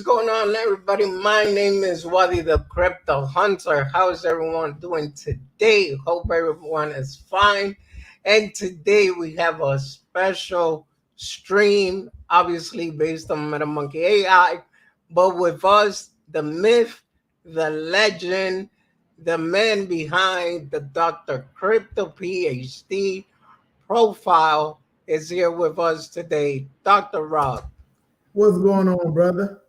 What's going on, everybody? My name is Wadi the Crypto Hunter. How's everyone doing today? Hope everyone is fine. And today we have a special stream, obviously based on MetaMonkey AI, but with us, the myth, the legend, the man behind the Dr. Crypto PhD profile is here with us today, Dr. Rob. What's going on, brother?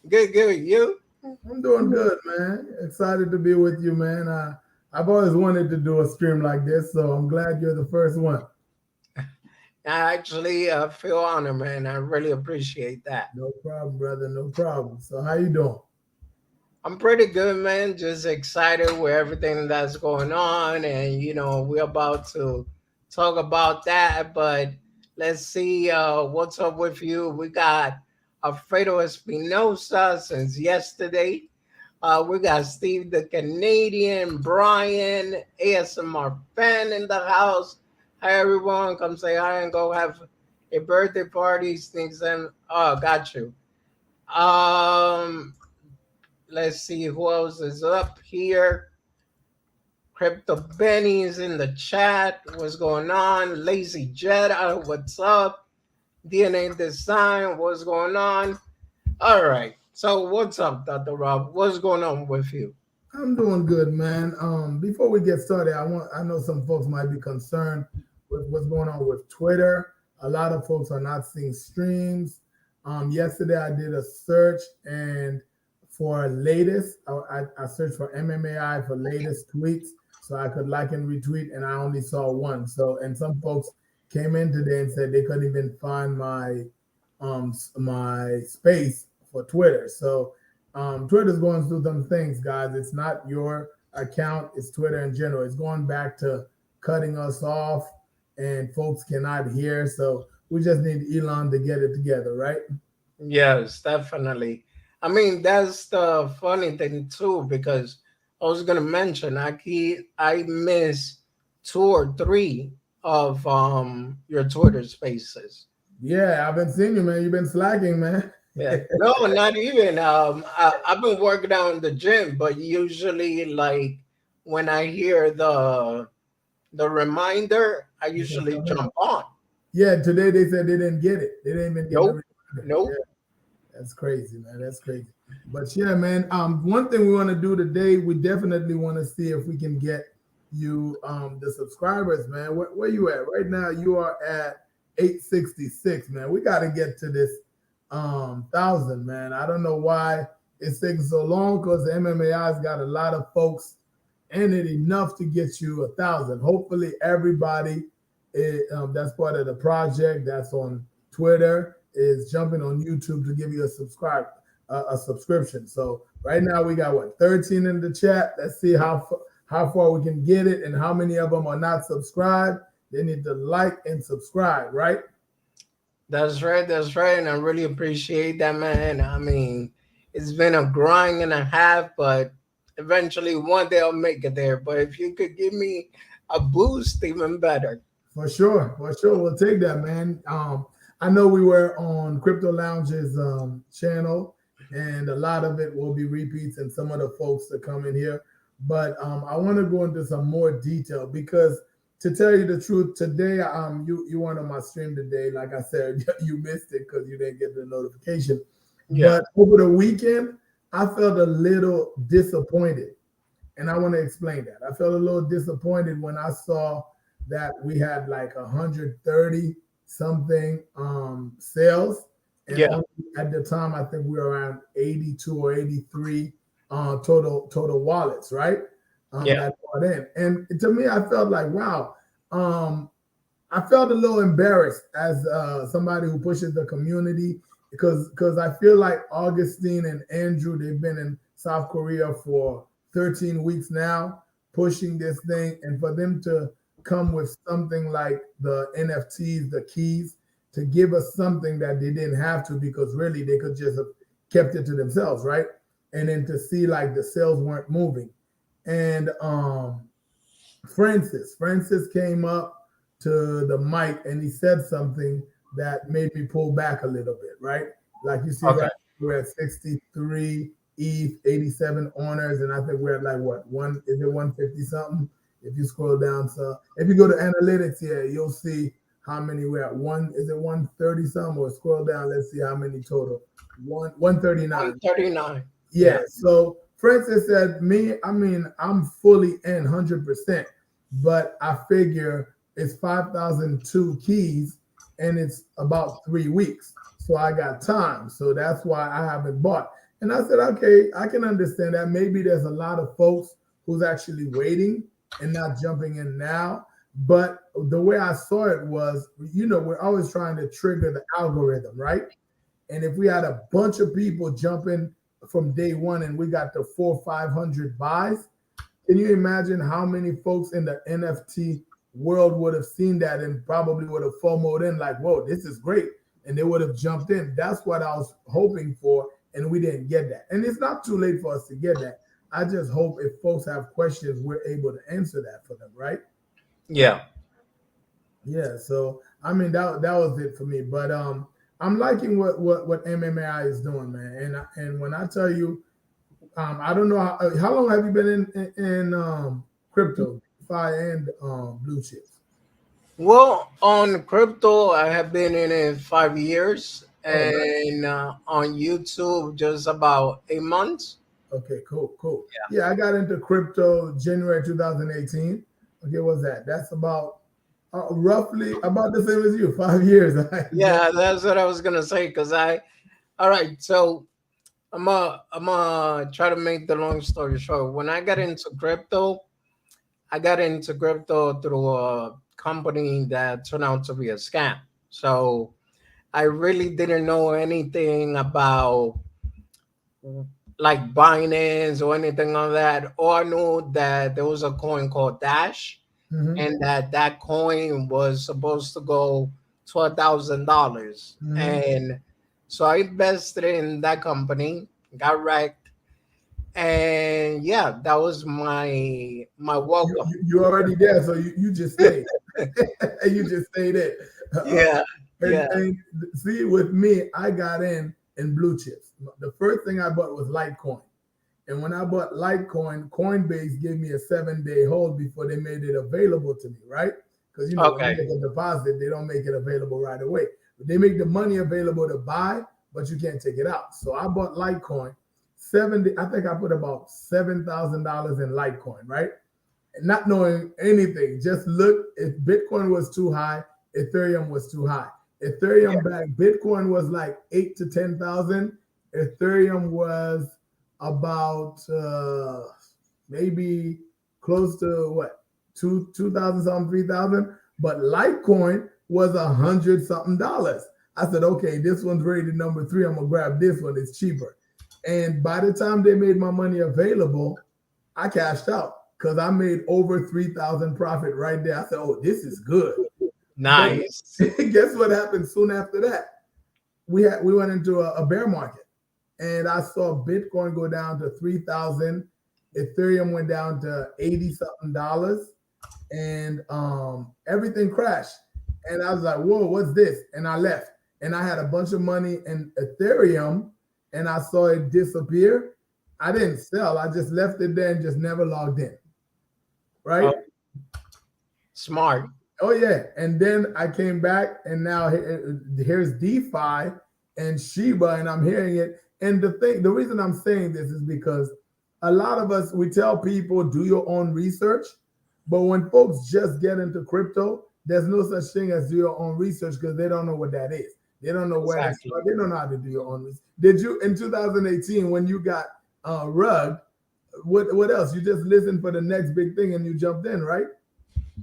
Good, good. You? I'm doing good, man. Excited to be with you, man. I've always wanted to do a stream like this, so I'm glad you're the first one. I actually feel honored, man. I really appreciate that. No problem, brother. No problem. So how you doing? I'm pretty good, man. Just excited with everything that's going on. And, we're about to talk about that. But let's see what's up with you. We got Alfredo Espinosa since yesterday. We got Steve the Canadian, Brian, ASMR fan in the house. Hi, everyone. Come say hi and go have a birthday party. Things and got you. Um, let's see who else is up here. Crypto Benny is in the chat. What's going on? Lazy Jedi, what's up? DNA Design, what's going on? All right. So what's up, Dr. Rob? What's going on with you? I'm doing good, man. Before we get started, I know some folks might be concerned with what's going on with Twitter. A lot of folks are not seeing streams. Yesterday I did a search and for latest, I searched for MMAI for latest tweets so I could like and retweet, and I only saw one. So, and some folks came in today and said they couldn't even find my space for Twitter. So Twitter's going through some things, guys. It's not your account, it's Twitter in general. It's going back to cutting us off and folks cannot hear. So we just need Elon to get it together, right? Yes, definitely. I mean, that's the funny thing too, because I was gonna mention I miss 2 or 3 of your Twitter spaces. Yeah, I've been seeing you, man. You've been slacking, man. Yeah. No, not even. I've been working out in the gym, but usually like when I hear the reminder, I usually jump on. Yeah, today they said they didn't get it. They didn't even get the Nope. reminder. Nope. Yeah, that's crazy, man. That's crazy. But yeah, man. One thing we want to do today, we definitely want to see if we can get you the subscribers, man. Where you at right now? You are at 866, man. We got to get to this 1,000, man. I don't know why it's taking so long because the MMAI's got a lot of folks in it enough to get you 1,000. Hopefully, everybody that's part of the project that's on Twitter is jumping on YouTube to give you a subscription. So right now we got 13 in the chat. Let's see how far we can get it and how many of them are not subscribed. They need to like and subscribe, right? That's right. That's right. And I really appreciate that, man. I mean, it's been a grind and a half, but eventually one day I'll make it there. But if you could give me a boost, even better. For sure. We'll take that, man. I know we were on Crypto Lounge's channel, and a lot of it will be repeats and some of the folks that come in here. But I want to go into some more detail because to tell you the truth, today you weren't on my stream today. Like I said, you missed it because you didn't get the notification. Yeah. But over the weekend, I felt a little disappointed. And I want to explain that. I felt a little disappointed when I saw that we had like 130 something sales. And yeah. At the time, I think we were around 82 or 83 total wallets, right? That brought in. And to me, I felt like, wow. I felt a little embarrassed as somebody who pushes the community because I feel like Augustine and Andrew, they've been in South Korea for 13 weeks now, pushing this thing, and for them to come with something like the NFTs, the keys, to give us something that they didn't have to because really they could just have kept it to themselves, right? And then to see like the sales weren't moving. And Francis came up to the mic and he said something that made me pull back a little bit, right? Like you see, right, we're at 63 ETH, 87 owners, and I think we're at like what, one, is it 150 something? If you scroll down, so if you go to analytics here, you'll see how many we're at. One, is it 130 something? Or scroll down, let's see how many total. 139. 139. Yeah. Yeah. So Francis said, me, I mean, I'm fully in 100%, but I figure it's 5,002 keys and it's about 3 weeks. So I got time. So that's why I haven't bought. And I said, okay, I can understand that. Maybe there's a lot of folks who's actually waiting and not jumping in now. But the way I saw it was, we're always trying to trigger the algorithm, right? And if we had a bunch of people jumping from day one and we got the 400-500 buys, can you imagine how many folks in the NFT world would have seen that and probably would have FOMOed in like, whoa, this is great. And they would have jumped in. That's what I was hoping for. And we didn't get that. And it's not too late for us to get that. I just hope if folks have questions, we're able to answer that for them, right? Yeah. Yeah. So I mean that was it for me. But I'm liking what MMAI is doing, man. And when I tell you, I don't know how long have you been in crypto, DeFi and blue chips? Well, on crypto, I have been in it 5 years, Oh, nice. and on YouTube, just about 8 months. Okay, cool. Yeah, I got into crypto January 2018. Okay, what's that? That's about roughly about the same as you, 5 years. Yeah, that's what I was gonna say. All right. So I'm try to make the long story short. When I got into crypto through a company that turned out to be a scam. So I really didn't know anything about like Binance or anything like that. All I knew that there was a coin called Dash, Hmm. and that coin was supposed to go $12,000. Hmm. And so I invested in that company, got wrecked, and yeah, that was my welcome. You already there, so you just stayed. You just stayed in. Yeah, And, yeah. and see, with me, I got in blue chips. The first thing I bought was Litecoin. And when I bought Litecoin, Coinbase gave me a 7-day hold before they made it available to me, right? Because when you Okay, make a deposit, they don't make it available right away. They make the money available to buy, but you can't take it out. So I bought Litecoin. 70, I think I put about $7,000 in Litecoin, right? Not knowing anything, just look. If Bitcoin was too high, Ethereum was too high. yeah, Ethereum back, Bitcoin was like 8 to 10,000. Ethereum was about maybe close to what, 2,000 something, 3,000. But Litecoin was 100 something dollars. I said, okay, this one's rated number 3. I'm gonna grab this one. It's cheaper. And by the time they made my money available, I cashed out because I made over 3,000 profit right there. I said, "Oh, this is good." But nice. guess what happened soon after that? We went into a bear market, and I saw Bitcoin go down to 3,000. Ethereum went down to 80 something dollars, and everything crashed. And I was like, "Whoa, what's this?" And I left, and I had a bunch of money in Ethereum, and I saw it disappear. I didn't sell. I just left it there and just never logged in. Oh, Right? smart. Oh yeah. And then I came back, and now here's DeFi and Shiba, and I'm hearing it. And the reason I'm saying this is because a lot of us, we tell people do your own research, but when folks just get into crypto, there's no such thing as do your own research because they don't know what that is. They don't know where to Exactly. start. They don't know how to do your own research. Did you in 2018 when you got rug? What else? You just listened for the next big thing and you jumped in, right?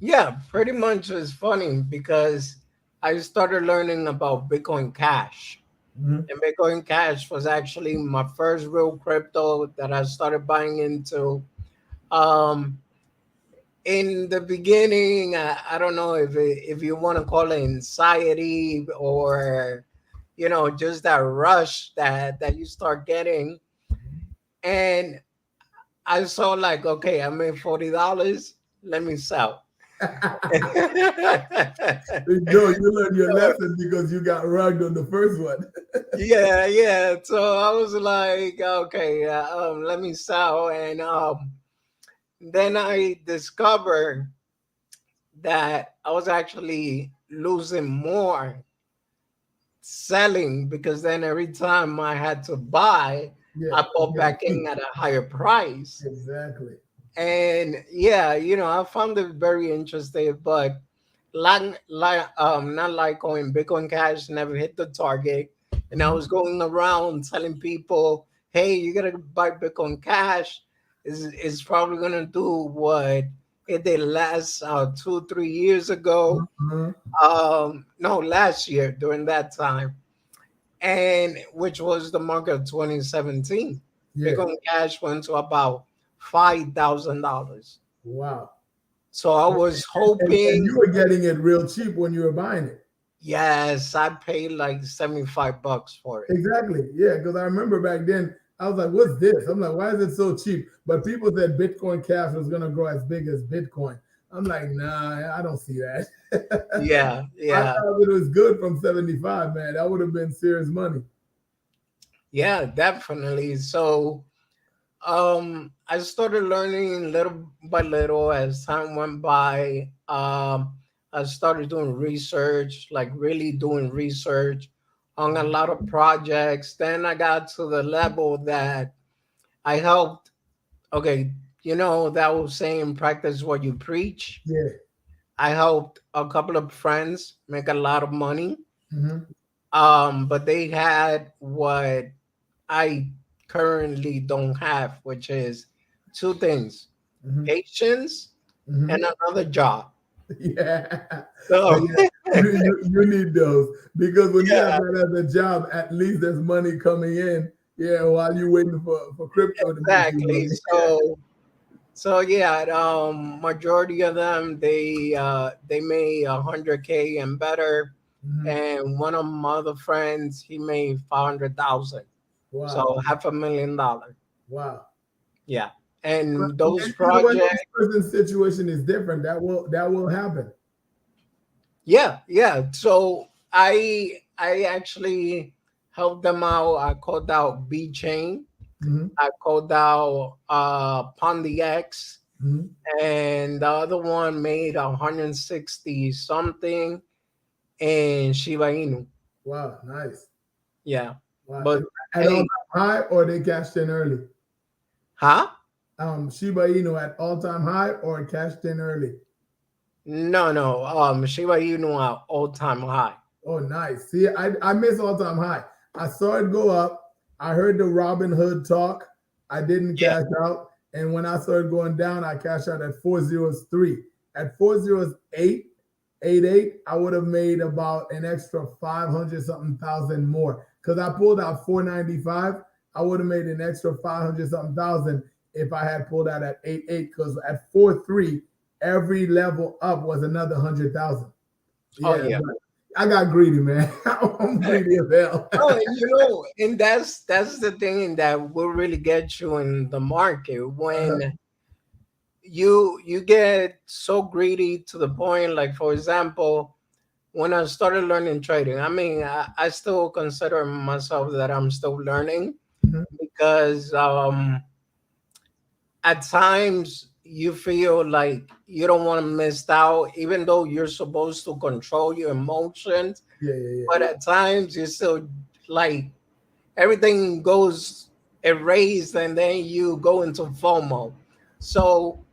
Yeah, pretty much it's funny because I started learning about Bitcoin Cash. Mhm. And Bitcoin Cash was actually my first real crypto that I started buying into. Um, in the beginning, I don't know if you want to call it anxiety or just that rush that you start getting, and I saw like, okay, I made $40. Let me sell. No, you learned your lesson because you got rugged on the first one. Yeah, yeah. So I was like, okay, let me sell, and then I discovered that I was actually losing more selling because then every time I had to buy, Yeah, I bought get it back in cheap. at a higher price. Exactly. And yeah, I found it very interesting, but not like going Bitcoin Cash never hit the target. And I Mhm. was going around telling people, hey, you gotta buy Bitcoin Cash. Is probably gonna do what it did last 2 3 years ago. Mhm. No, last year during that time, and which was the market of 2017. Yeah. Bitcoin Cash went to about $5,000. Wow. So I was And you hoping, were getting it real cheap when you were buying it. yes, I paid like $75 for it. Exactly. Yeah, because I remember back then I was like, "What's this?" I'm like, "Why is it so cheap?" But people said Bitcoin Cash was going to grow as big as Bitcoin. I'm like, "Nah, I don't see that." Yeah, I yeah, thought it was good from 75, man. That would have been serious money. yeah, definitely. So I started learning little by little as time went by. I started doing research, like really doing research on a lot of projects. Then I got to the level that I helped. Okay, that was saying practice what you preach. Yeah. I helped a couple of friends make a lot of money. Hmm. But they had what I currently don't have, which is two things: Hmm. patience Hmm. and another job. Yeah. But So yeah, you need those because when you have yeah, that as a job, at least there's money coming in. Yeah, while you're waiting for crypto to make you exactly. money. So yeah, majority of them they made 100K and better, Hmm. and one of my other friends he made 500,000, Wow. so $500,000. Wow. Yeah, But and those and you know what? projects. Each person's situation is different. That will happen. Yeah, yeah. So I actually helped them out. I called out B Chain. Hmm. I called out Pondy X, Hmm. and the other one made 160 something in Shiba Inu. Wow, nice. Yeah. Wow. But At all hey, time high or they cashed in early? huh? Shiba Inu at all time high or cashed in early? No, no. Shiba Inu at all time high. Oh, nice. See, I miss all time high. I saw it go up. I heard the Robin Hood talk. I didn't Yeah. cash out. And when I started going down, I cashed out at 403. At 408.88, I would have made about an extra 500 something thousand more. Because I pulled out 495. I would have made an extra 500 something thousand if I had pulled out at 88. Because at 4.3, every level up was another 100,000. Oh Yeah, yeah. but I got greedy, man. I'm greedy as hell. Oh, and and that's the thing that will really get you in the market Uh-huh. when you get so greedy to the point, like for example, when I started learning trading. I mean, I still consider myself that I'm still learning Mhm. because at times you feel like you don't want to miss out, even though you're supposed to control your emotions. Yeah, yeah, yeah. But at times you still like everything goes erased and then you go into FOMO. So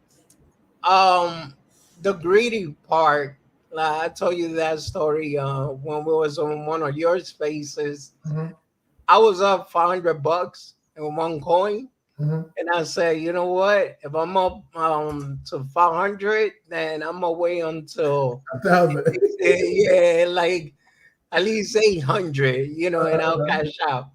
the greedy part, like I told you that story when we was on one of your spaces. Uh-huh. I was up $500 in one coin. Uh-huh. And I said, you know what? If I'm up to 500, then I'm gonna wait until 1,000. yeah, like at least 800, and I'll cash out.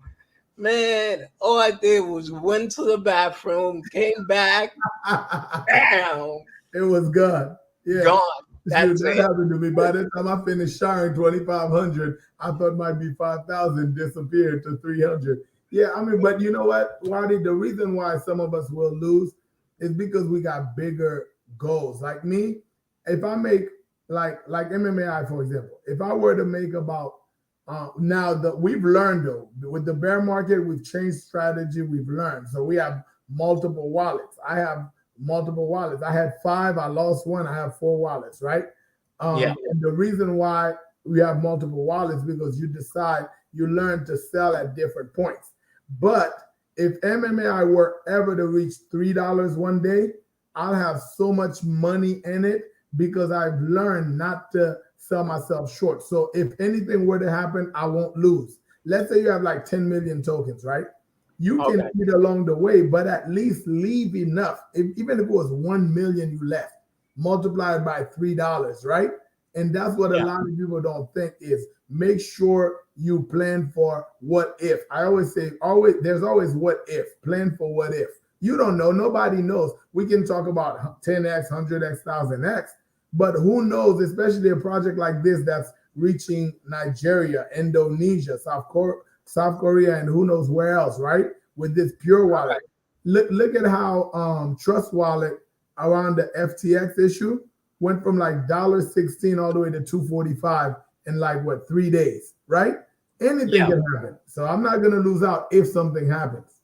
Man, all I did was went to the bathroom, came back, bam, It was gone. Yeah. gone. Shoot, That's that it. happened to me. By the time I finished sharing 2,500, I thought might be 5,000 disappeared to 300. Yeah, I mean, but you know what, Wadi? The reason why some of us will lose is because we got bigger goals. Like me, if I make like MMAI, for example, if I were to make about Now that we've learned though, with the bear market, we've changed strategy. We've learned, so we have multiple wallets. I have multiple wallets. I had five. I lost one. I have four wallets. Right. Yeah. And the reason why we have multiple wallets because you decide you learn to sell at different points. But if MMAI were ever to reach $3 one day, I'll have so much money in it because I've learned not to sell myself short. So if anything were to happen, I won't lose. Let's say you have like 10 million tokens, right? You can Okay. eat along the way, but at least leave enough. Even if it was 1 million you left, multiplied by $3, right? And that's what a Yeah. lot of people don't think is make sure you plan for what if. I always say, always there's always what if. Plan for what if. You don't know. Nobody knows. We can talk about 10x, 100x, 1000x, but who knows, especially a project like this that's reaching Nigeria, Indonesia, South Korea, and who knows where else, right? With this pure wallet. Look at how Trust Wallet around the FTX issue went from like $1.16 all the way to 245 in like what 3 days, right? Anything Yeah. can happen. So I'm not gonna lose out if something happens.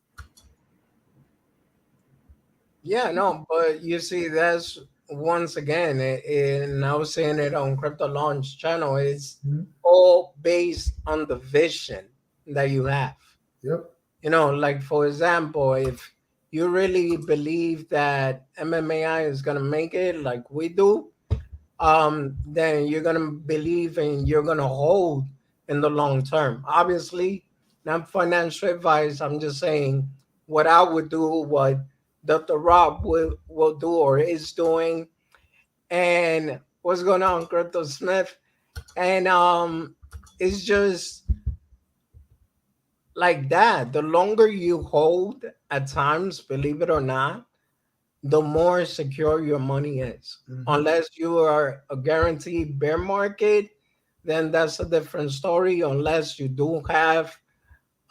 Yeah, no, but you see, that's once again, and I was saying it on Crypto Launch channel, it's Mhm. all based on the vision that you have. Yep. Like for example, if you really believe that MMAI is gonna make it like we do, then you're gonna believe and you're gonna hold in the long term. Obviously, not financial advice. I'm just saying what I would do, what Dr. Rob will do or is doing, and what's going on, Crypto Smith. And it's just like that. The longer you hold at times, believe it or not, the more secure your money is. Mhm. Unless you are a guaranteed bear market, then that's a different story. Unless you do have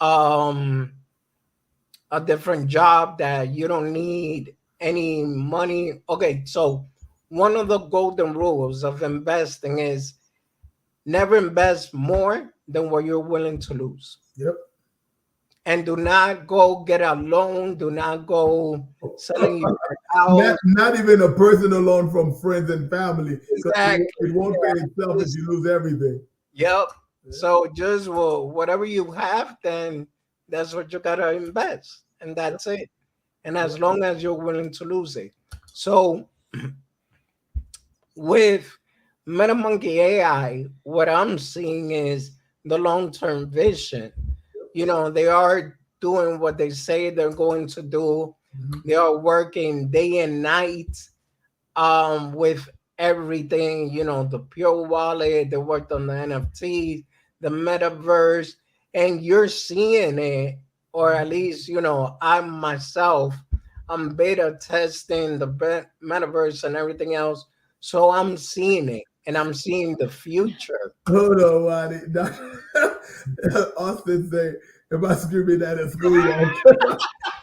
um, a different job that you don't need any money. Okay, so one of the golden rules of investing is never invest more than what you're willing to lose. Yep. And do not go get a loan. Do not go selling your not house. not even a personal loan from friends and family because it Exactly. won't pay Yeah. itself if you lose everything. Yep. So just whatever you have, then that's what you gotta invest, and Yep. that's it. And Yep. as long as you're willing to lose it. So with MetaMonkey AI, what I'm seeing is the long-term vision. They are doing what they say they're going to do. Mhm. They are working day and night with everything, the pure wallet, they worked on the NFTs, the metaverse, and you're seeing it, or at least, I myself, I'm beta testing the metaverse and everything else. So I'm seeing it and I'm seeing the future. Hold on, Wadi. Austin say, if I scream that at school, y'all,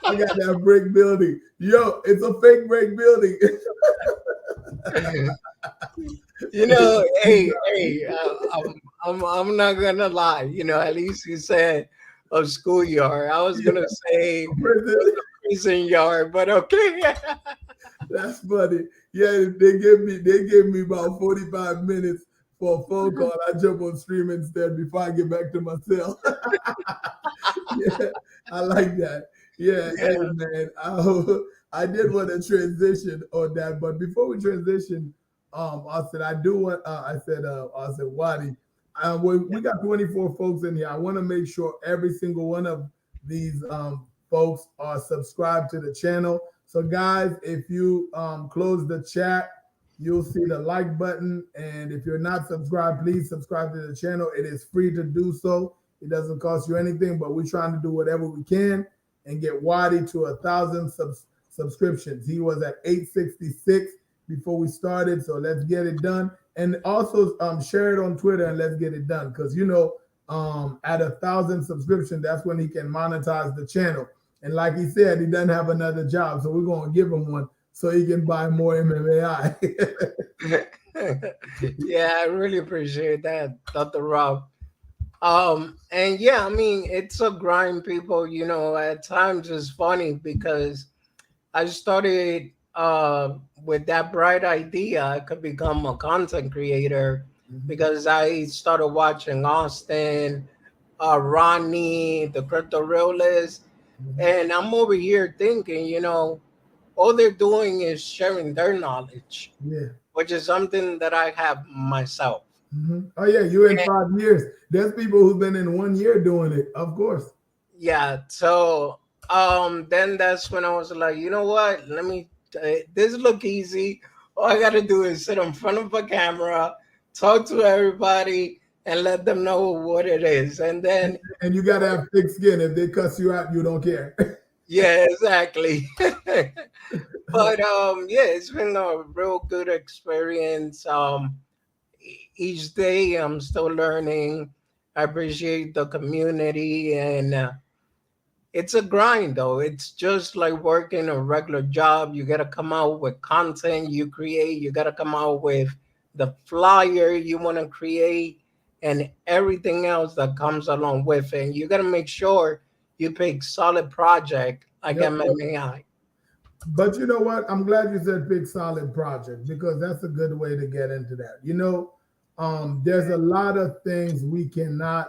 I got that brick building. Yo, it's a fake brick building. Hey, I'm not gonna lie. At least you said a schoolyard. I was gonna say it was a prison yard, but okay. That's funny. Yeah, they gave me about 45 minutes for a phone call. I jump on stream instead before I get back to my cell. Yeah, I like that. Yeah, hey Yeah, man, I did want to transition on that, but before we transition, I said I do want. I said Wadi, we got 24 folks in here. I want to make sure every single one of these folks are subscribed to the channel. So guys, if you close the chat, you'll see the like button, and if you're not subscribed, please subscribe to the channel. It is free to do so. It doesn't cost you anything, but we're trying to do whatever we can and get Wadi to 1,000 subscriptions. He was at 866 before we started, so let's get it done. And also share it on Twitter and let's get it done because at 1,000 subscriptions, that's when he can monetize the channel. And like he said, he doesn't have another job, so we're gonna give him one so he can buy more MMAI. yeah, I really appreciate that, Dr. Rob. And yeah, I mean, it's a grind, people. You know, at times it's funny because I started with that bright idea I could become a content creator Mhm, because I started watching Austin, Ronnie, the crypto realist, mhm. and I'm over here thinking, you know, all they're doing is sharing their knowledge, Yeah. which is something that I have myself. Oh yeah, you in 5 years. There's people who've been in 1 year doing it, of course. Yeah, so then that's when I was like, you know what? This look easy. All I gotta do is sit in front of a camera, talk to everybody, and let them know what it is. And And, then, and you gotta have thick skin. If they cuss you out, you don't care. yeah, exactly. But yeah, it's been a real good experience. Each day I'm still learning. I appreciate the community, and it's a grind though. It's just like working a regular job. You got to come out with content you create. You got to come out with the flyer you want to create and everything else that comes along with it. And you got to make sure you pick solid project like Yep. MMAI. But you know what? I'm glad you said big solid project because that's a good way to get into that. There's a lot of things we cannot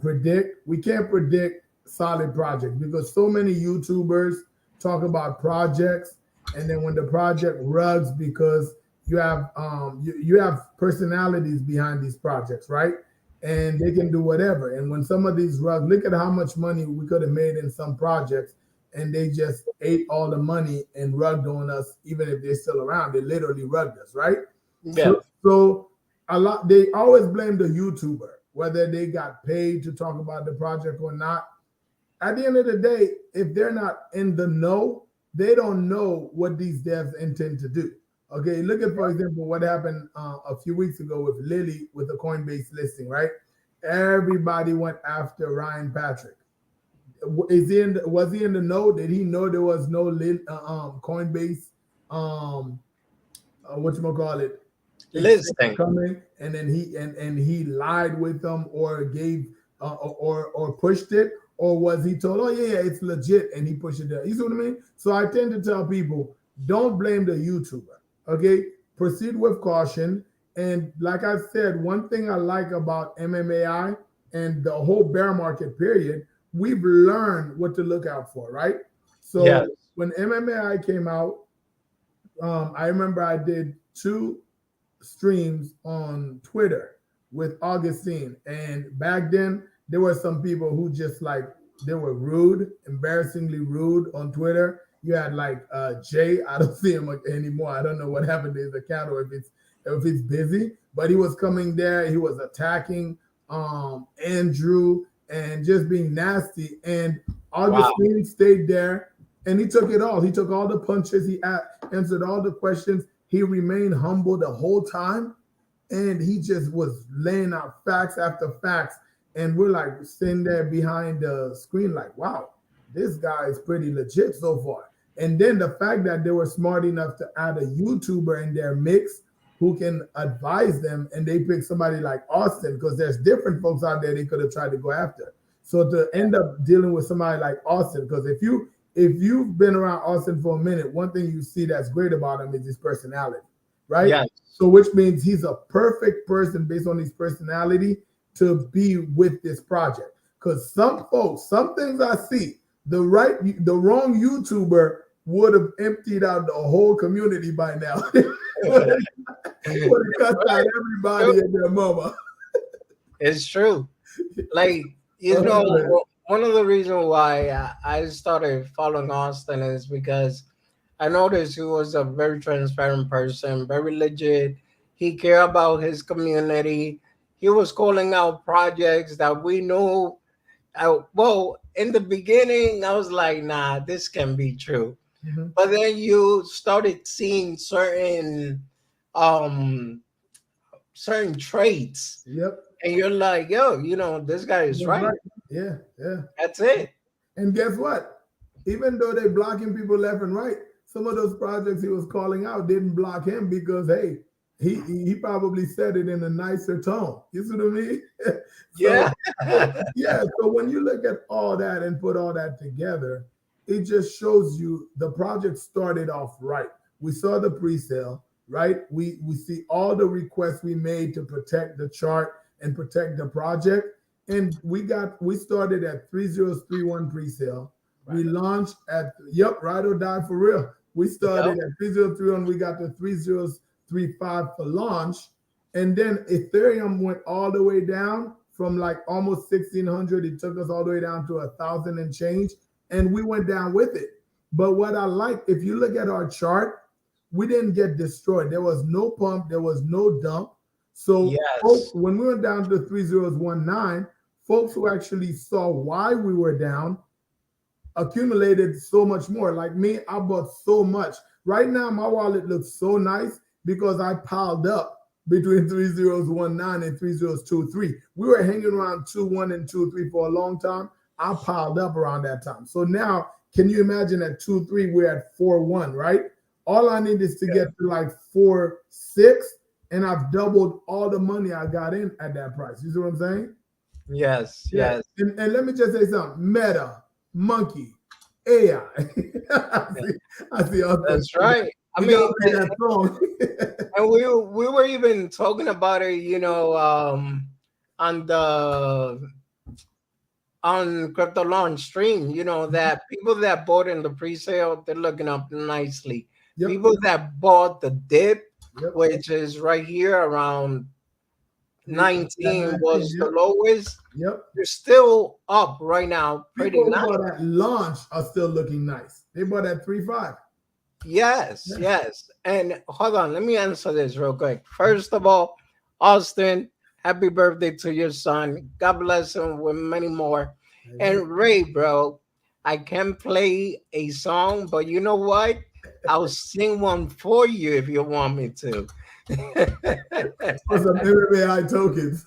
predict. We can't predict solid projects because so many YouTubers talk about projects, and then when the project rugs because you have personalities behind these projects, right? And they can do whatever. And when some of these rugs, look at how much money we could have made in some projects, and they just ate all the money and rugged on us, even if they're still around. They literally rugged us, right? So, Yeah. so a lot they always blame the YouTuber, whether they got paid to talk about the project or not. At the end of the day, if they're not in the know, they don't know what these devs intend to do. Okay, look at, for example, what happened a few weeks ago with Lily with the Coinbase listing, right? Everybody went after Ryan Patrick. Was he in the know? Did he know there was no Coinbase um, what you gonna call it, exchange Listing. coming, and then he lied with them or gave or pushed it, or was he told, oh yeah, it's legit, and he pushed it there? You see what I mean? So I tend to tell people, don't blame the YouTuber. Okay, proceed with caution. And like I said, one thing I like about MMAI and the whole bear market period, we've learned what to look out for, right? Yes. So when MMAI came out, I remember I did two streams on Twitter with Augustine, and back then there were some people who just like they were rude, embarrassingly rude on Twitter. You had like Jay, I don't see him anymore. I don't know what happened to his account or if it's busy, but he was coming there. He was attacking Andrew and just being nasty. And Wow. Augustine stayed there and he took it all. He took all the punches. He answered all the questions. He remained humble the whole time, and he just was laying out facts after facts. And we're like sitting there behind the screen, like, wow, this guy is pretty legit so far. And then the fact that they were smart enough to add a YouTuber in their mix who can advise them, and they picked somebody like Austin because there's different folks out there they could have tried to go after. So to end up dealing with somebody like Austin, because if you've been around Austin for a minute, one thing you see that's great about him is his personality, right? Yes. So which means he's a perfect person based on his personality to be with this project. Because some folks, some things I see, the wrong YouTuber would have emptied out the whole community by now. would have cussed out True. everybody and their mama. It's true. Like, you know, Man. one of the reasons why I started following Austin is because I noticed he was a very transparent person, very legit. He cared about his community. He was calling out projects that we knew. Well, in the beginning, I was like, nah, this can be true. Mhm. But then you started seeing um certain traits, Yep. and you're like, yo, you know, this guy is That's right. right. Yeah, yeah. That's it. And guess what? Even though they're blocking people left and right, some of those projects he was calling out didn't block him because, hey, he probably said it in a nicer tone. You see what I mean? so Yeah. yeah, so when you look at all that and put all that together, it just shows you the project started off right. We saw the pre-sale, right? We see all the requests we made to protect the chart and protect the project. And we started at 3031 pre-sale. Right. We launched at ride or die for real. We Yep. started at 3031, we got to 3035 for launch. And then Ethereum went all the way down from like almost 1600. It took us all the way down to 1,000 and change. And we went down with it. But what I like, if you look at our chart, we didn't get destroyed. There was no pump, there was no dump. So, folks, Yes. when we went down to 3019, folks who actually saw why we were down accumulated so much more. Like me, I bought so much. Right now, my wallet looks so nice because I piled up between 3019 and 3023. We were hanging around 21 and 23 for a long time. I piled up around that time. So now, can you imagine at 23, we're at 41, right? All I need is to get to like 46, and I've doubled all the money I got in at that price. You see what I'm saying? Yes. Yeah. Yes. And let me just say something. Meta, monkey, AI. I Yeah. see Austin. That's right. I We gotta mean, play that song. and we were even talking about it, on the on crypto launch stream, that people that bought in the pre-sale, they're looking up nicely. Yep, People that bought the dip, yep. which is right here around That 19 19, was the yep, lowest, yep. they're still up right now pretty People who nice. bought at launch are still looking nice. They bought at 3.5. Yes, Yeah. yes. And hold on, let me answer this real quick. First of all, Austin, happy birthday to your son. God bless him with many more. Amen. And Ray, bro, I can play a song, but you know what? I'll sing one for you if you want me to. For some MMAI tokens.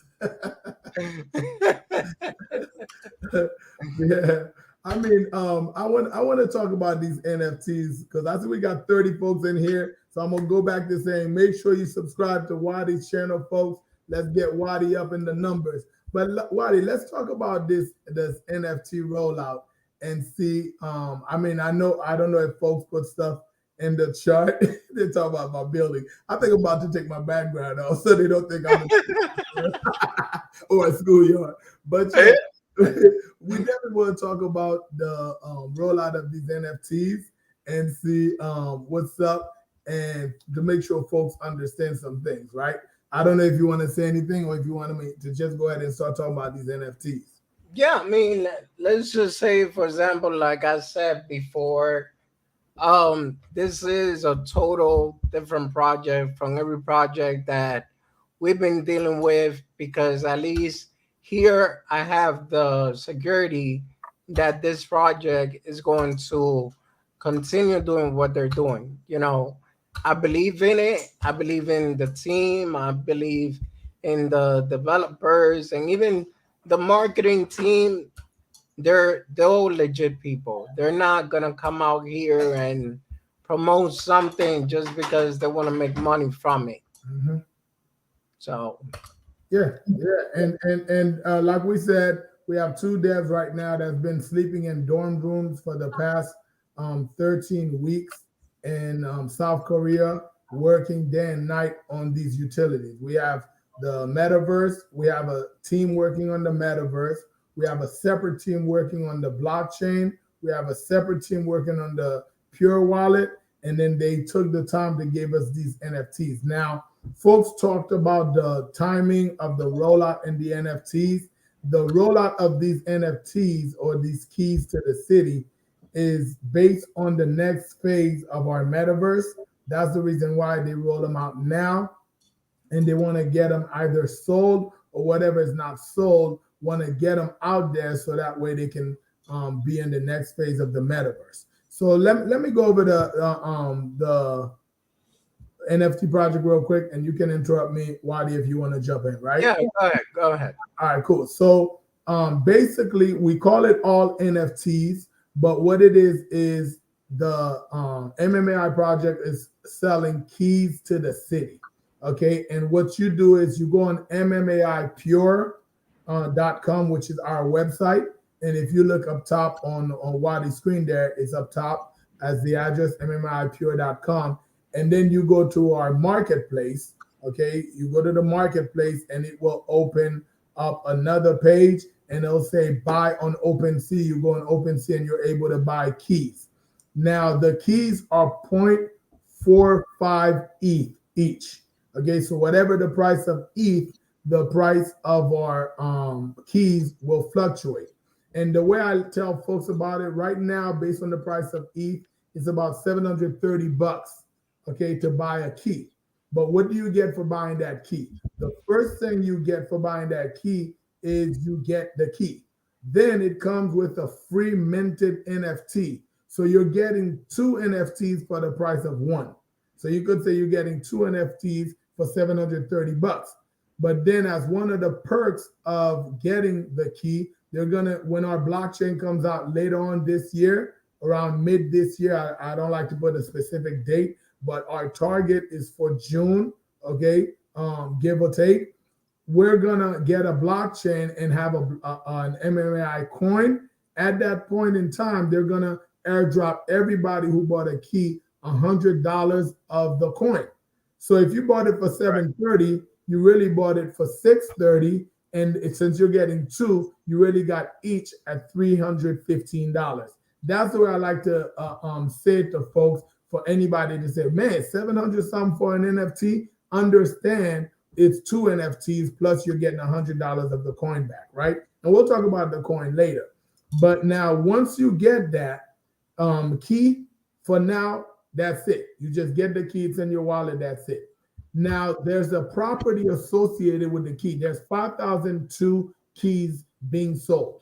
Yeah. I want to talk about these NFTs because I see we got 30 folks in here. So I'm gonna go back to saying make sure you subscribe to Wadi's channel, folks. Let's get Wadi up in the numbers. But Wadi, let's talk about this NFT rollout and see. I don't know if folks put stuff in the chart. They talk about my building. I think I'm about to take my background off so they don't think I'm or a schoolyard. But yeah, we definitely want to talk about the rollout of these NFTs and see what's up and to make sure folks understand some things, right? I don't know if you want to say anything or if you want me to just go ahead and start talking about these NFTs. Yeah, I mean, let's just say, for example, like I said before, this is a total different project from every project that we've been dealing with, because at least here I have the security that this project is going to continue doing what they're doing. I believe in it. I believe in the team. I believe in the developers and even the marketing team. They're all legit people. They're not gonna come out here and promote something just because they want to make money from it. Mhm. So Yeah, yeah, and like we said, we have two devs right now that's been sleeping in dorm rooms for the past 13 weeks in South Korea, working day and night on these utilities. We have the metaverse. We have a team working on the metaverse. We have a separate team working on the blockchain. We have a separate team working on the Pure Wallet, and then they took the time to give us these NFTs. Now, folks talked about the timing of the rollout in the NFTs. The rollout of these NFTs or these keys to the city is based on the next phase of our metaverse. That's the reason why they roll them out now. And they want to get them either sold or whatever is not sold, want to get them out there so that way they can be in the next phase of the metaverse. So let me go over the NFT project real quick, and you can interrupt me, Wadi, if you want to jump in, right? yeah, go ahead, go ahead. All right, cool. So basically, we call it all NFTs, but what it is the MMAI project is selling keys to the city. Okay, and what you do is you go on MMAIpure.com, which is our website. And if you look up top on Wadi's screen there, it's up top as the address MMAIpure.com. And then you go to our marketplace. Okay, you go to the marketplace and it will open up another page and it'll say buy on OpenSea. You go on OpenSea and you're able to buy keys. Now the keys are 0.45 ETH each. Okay, so whatever the price of ETH, the price of our keys will fluctuate. And the way I tell folks about it right now, based on the price of ETH, it's about 730 bucks, okay, to buy a key. But what do you get for buying that key? The first thing you get for buying that key is you get the key. Then it comes with a free minted NFT. So you're getting two NFTs for the price of one. So you could say you're getting two NFTs for 730 bucks. But then as one of the perks of getting the key, they're gonna, when our blockchain comes out later on this year, around mid this year, I don't like to put a specific date, but our target is for June, okay, give or take. We're gonna get a blockchain and have an MMAI coin. At that point in time, they're gonna airdrop everybody who bought a key $100 of the coin. So if you bought it for 730, you really bought it for 630, and since you're getting two, you really got each at $315. That's the way I like to say it to folks. For anybody to say, man, 700 something for an NFT, understand it's two NFTs plus you're getting $100 of the coin back, right? And we'll talk about the coin later. But now, once you get that key, for now, that's it. You just get the key, it's in your wallet, that's it. Now, there's a property associated with the key. There's 5,002 keys being sold.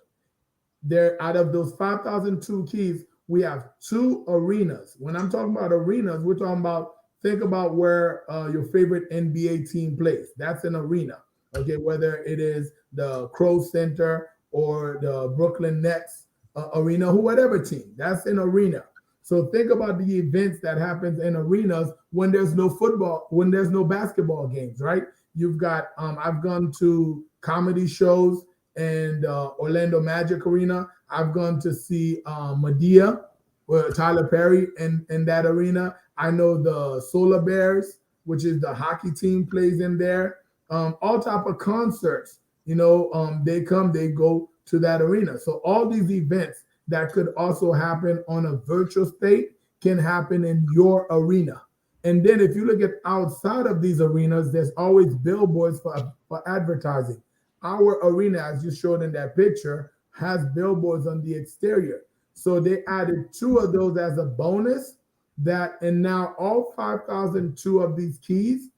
There, out of those 5,002 keys, we have two arenas. When I'm talking about arenas, we're talking about, think about where your favorite NBA team plays. That's an arena. Okay, whether it is the Crow Center or the Brooklyn Nets arena, whatever team, that's an arena. So think about the events that happens in arenas when there's no football, when there's no basketball games, right? You've got, I've gone to comedy shows and Orlando Magic Arena. I've gone to see Medea with Tyler Perry in that arena. I know the Solar Bears, which is the hockey team, plays in there. All type of concerts, they come, they go to that arena. So all these events that could also happen on a virtual state can happen in your arena. And then if you look at outside of these arenas, there's always billboards for advertising. Our arena, as you showed in that picture, has billboards on the exterior. So they added two of those as a bonus, and now all 5,002 of these keys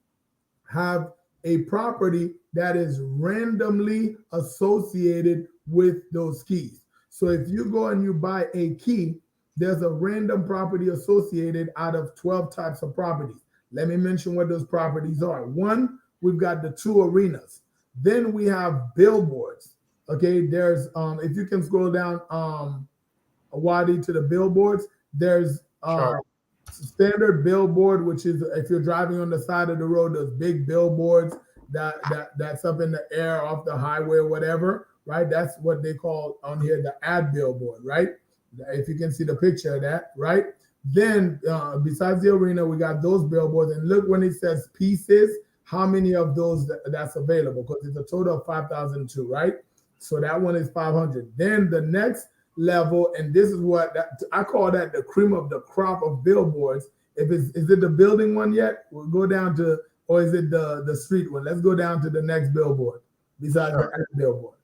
have a property that is randomly associated with those keys. So if you go and you buy a key, there's a random property associated out of 12 types of properties. Let me mention what those properties are. One, we've got the two arenas. Then we have billboards. Okay, there's if you can scroll down Wadi to the billboards, there's Sure. standard billboard, which is if you're driving on the side of the road, those big billboards that's up in the air off the highway or whatever, right? That's what they call on here the ad billboard, right? If you can see the picture of that, right? Then besides the arena, we got those billboards, and look when it says pieces, how many of those that's available, because it's a total of 5,002, right? So that one is 500. Then the next level, and this is what I call that the cream of the crop of billboards. Is it the building one yet? We'll go down to, or is it the street one? Let's go down to the next billboard besides the ad billboard.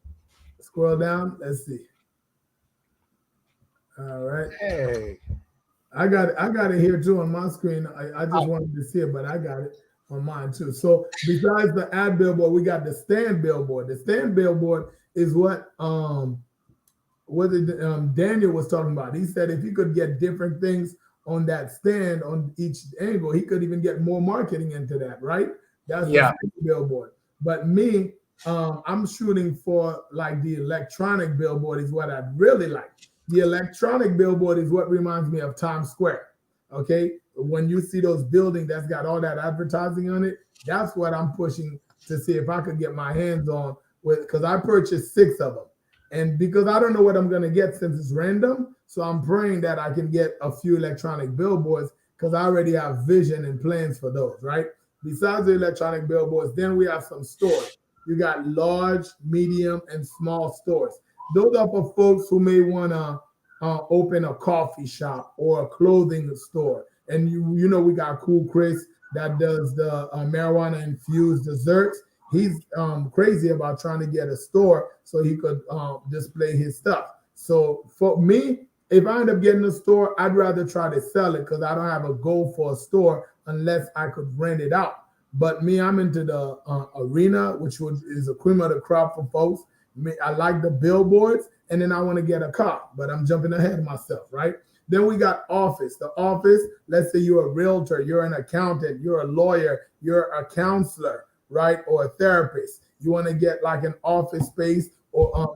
Scroll down. Let's see. All right. Hey. I got it here too on my screen. I just Oh, wanted to see it, but I got it on mine too. So besides the ad billboard, we got the stand billboard. The stand billboard is what Daniel was talking about. He said if he could get different things on that stand on each angle, he could even get more marketing into that, right? That's the yeah. stand billboard. But me, I'm shooting for like the electronic billboard is what I'd really like. The electronic billboard is what reminds me of Times Square. Okay. when you see those buildings that's got all that advertising on it, that's what I'm pushing to see if I could get my hands on with, because I purchased 6 of them. And because I don't know what I'm going to get since it's random, so I'm praying that I can get a few electronic billboards because I already have vision and plans for those, right? Besides the electronic billboards, then we have some stores. You got large, medium, and small stores. Those are for folks who may want to open a coffee shop or a clothing store. And you know, we got Cool Chris that does the marijuana infused desserts. He's crazy about trying to get a store so he could display his stuff. So for me, if I end up getting a store, I'd rather try to sell it because I don't have a goal for a store unless I could rent it out. But me, I'm into the arena, which is a cream of the crop for folks. I like the billboards, and then I want to get a car, but I'm jumping ahead of myself, right? Then we got office. The office, let's say you're a realtor, you're an accountant, you're a lawyer, you're a counselor, right? Or a therapist. You want to get like an office space, or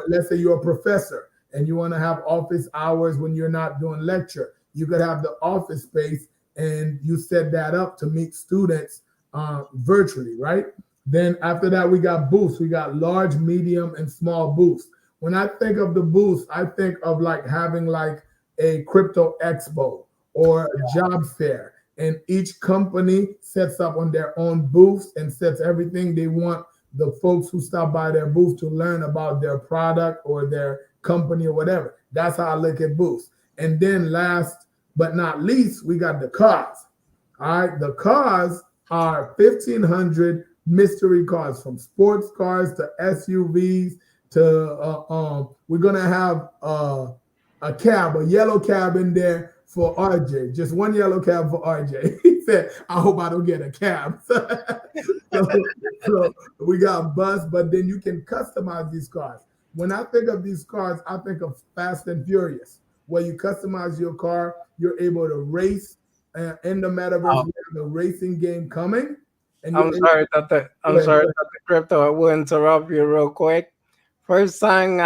let's say you're a professor and you want to have office hours when you're not doing lecture. You could have the office space and you set that up to meet students virtually, right? Then after that, we got booths. We got large, medium, and small booths. When I think of the booths, I think of like having like a crypto expo or a job fair. And each company sets up on their own booths and sets everything they want the folks who stop by their booth to learn about their product or their company or whatever. That's how I look at booths. And then last but not least, we got the cars. All right, the cars are 1,500 mystery cars, from sports cars to SUVs to we're gonna have a cab, a yellow cab in there for RJ. Just one yellow cab for RJ. He said, "I hope I don't get a cab." so we got bus, but then you can customize these cars. When I think of these cars, I think of Fast and Furious, where you customize your car, you're able to race in the metaverse. Oh, We have the racing game coming, and you're I'm able. sorry, Doctor. Go I'm ahead, sorry, go Doctor Crypto. I will interrupt you real quick. First time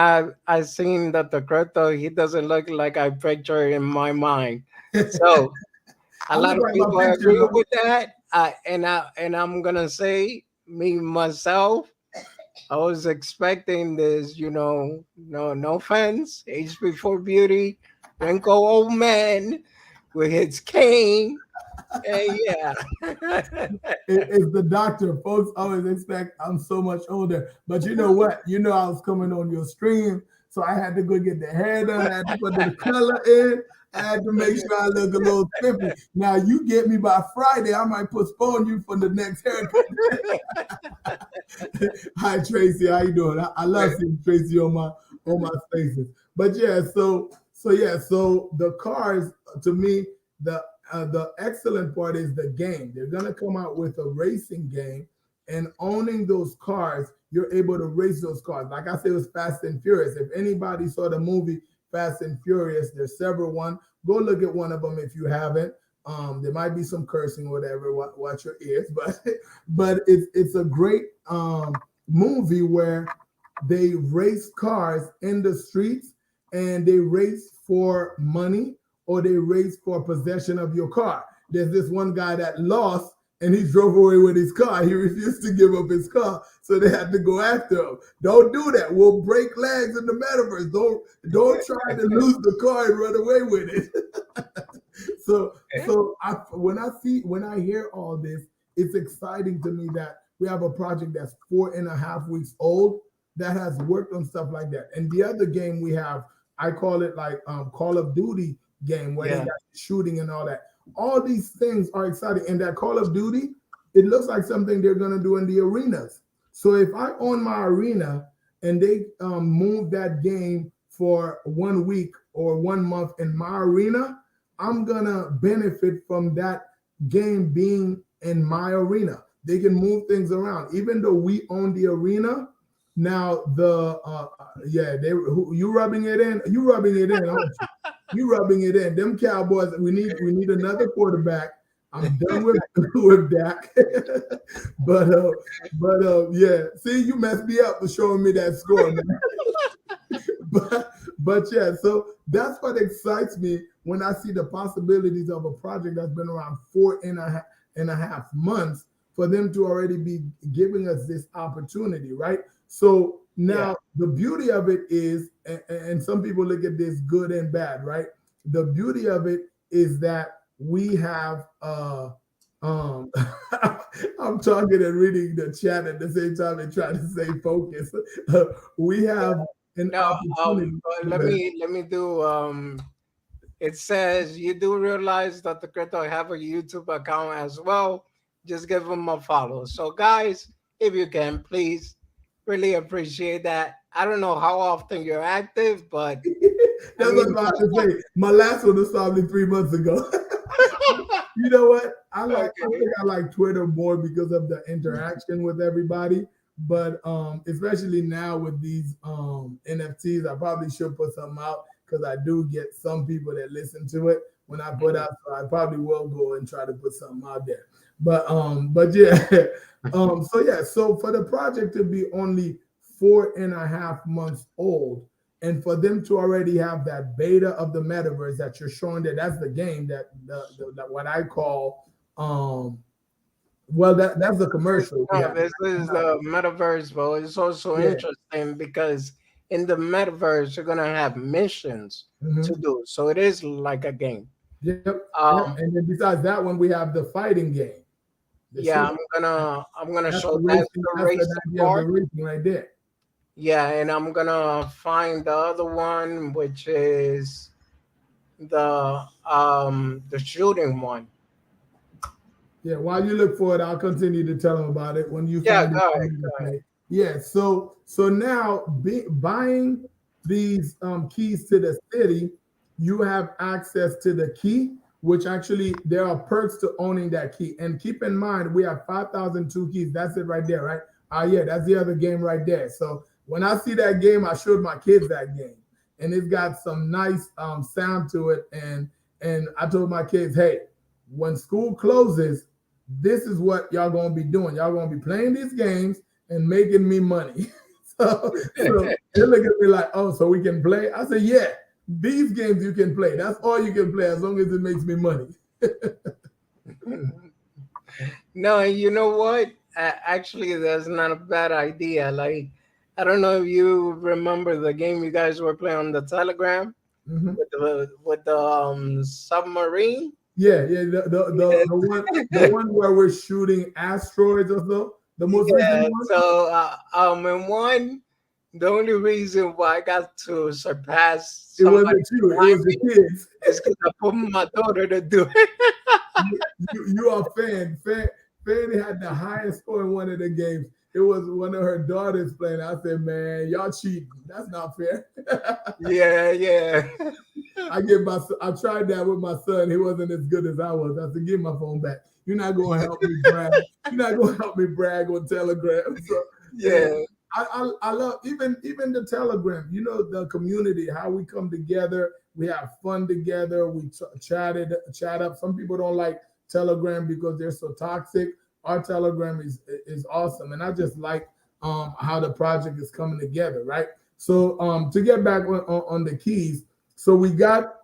I seen Doctor Crypto, he doesn't look like I picture in my mind. ahead. So a I lot look of like my people picture, agree though. with that. I'm gonna say me myself. I was expecting this, no offense, age before beauty, wrinkle old man with his cane. And yeah. It's the doctor. Folks always expect I'm so much older. But you know what? You know I was coming on your stream, so I had to go get the hair done. I had to put the color in. I had to make sure I look a little spiffy. Now you get me by Friday, I might postpone you for the next haircut. Hi Tracy, how you doing? I love seeing Tracy on my spaces. But yeah, so the cars, to me, the excellent part is the game. They're gonna come out with a racing game, and owning those cars, you're able to race those cars. Like I said, it was Fast and Furious. If anybody saw the movie Fast and Furious, there's several one. Go look at one of them if you haven't. There might be some cursing or whatever. Watch your ears, but it's a great movie where they race cars in the streets, and they race for money or they race for possession of your car. There's this one guy that lost and he drove away with his car. He refused to give up his car, so they had to go after him. Don't do that. We'll break legs in the metaverse. Don't try to lose the car and run away with it. When I hear all this, it's exciting to me that we have a project that's 4.5 weeks old that has worked on stuff like that. And the other game we have, I call it like Call of Duty game, where they Yeah. got shooting and all that. All these things are exciting. And that Call of Duty, it looks like something they're gonna do in the arenas. So if I own my arena and they move that game for 1 week or 1 month in my arena, I'm gonna benefit from that game being in my arena. They can move things around, even though we own the arena. Now you rubbing it in. You rubbing it in, aren't you? You rubbing it in. Them Cowboys. We need another quarterback. I'm done with with Dak. Yeah. See, you messed me up for showing me that score, man. but yeah, so that's what excites me when I see the possibilities of a project that's been around 4.5 months for them to already be giving us this opportunity, right? So Yeah. now the beauty of it is, and some people look at this good and bad, right? The beauty of it is that we have um I'm talking and reading the chat at the same time and trying to stay focused. We have an No, opportunity. but let me do it says you do realize that the crypto have a YouTube account as well. Just give them a follow. So guys, if you can, please, really appreciate that. I don't know how often you're active, but I That's what mean, I'm about to say. My last one was probably 3 months ago. You know what? I okay. think I like Twitter more because of the interaction with everybody. But especially now with these NFTs, I probably should put something out because I do get some people that listen to it when I put out. So I probably will go and try to put something out there. But yeah. So yeah, so for the project to be only 4.5 months old, and for them to already have that beta of the metaverse that you're showing, that's the game that what I call well, that's the commercial we No, have. this is the metaverse, but it's also Yeah. interesting because in the metaverse you're gonna have missions to Hmm. do. So it is like a game. Yep. Yep. Um, And then besides that one, we have the fighting game, the yeah, shooting. I'm gonna That's the show that's racing. the That's the racing idea of the part. racing right there. Yeah, and I'm gonna find the other one, which is the shooting one. Yeah, while you look for it, I'll continue to tell them about it. When you Yeah, find it, go tell ahead, me to go ahead. say. Yeah, so now buying these keys to the city, you have access to the key, which actually there are perks to owning that key. And keep in mind, we have 5,002 keys. That's it right there, right? Yeah, that's the other game right there. So when I see that game, I showed my kids that game, and it's got some nice sound to it. And I told my kids, hey, when school closes, this is what y'all gonna be doing. Y'all gonna be playing these games and making me money. So they look at me like, oh, so we can play? I said, yeah, these games you can play. That's all you can play as long as it makes me money. No, you know what? Actually, that's not a bad idea. Like, I don't know if you remember the game you guys were playing on the Telegram Mhm. with the submarine. Yeah, yeah. The one where we're shooting asteroids or so. The most recent Yeah, one. so in one, the only reason why I got to surpass It somebody wasn't you. It behind was the me kids. is because I put my daughter to do it. You are fan. Fanny had the highest score in one of the games. It was one of her daughters playing. I said, man, y'all cheating. That's not fair. Yeah, yeah. I tried that with my son. He wasn't as good as I was. I said, give my phone back. You're not gonna help me brag. You're not gonna help me brag on Telegram. So and Yeah. I love even the Telegram. You know, the community, how we come together. We have fun together. We chat up. Some people don't like Telegram because they're so toxic. Our Telegram is awesome, and I just like how the project is coming together. Right. So to get back on the keys, so we got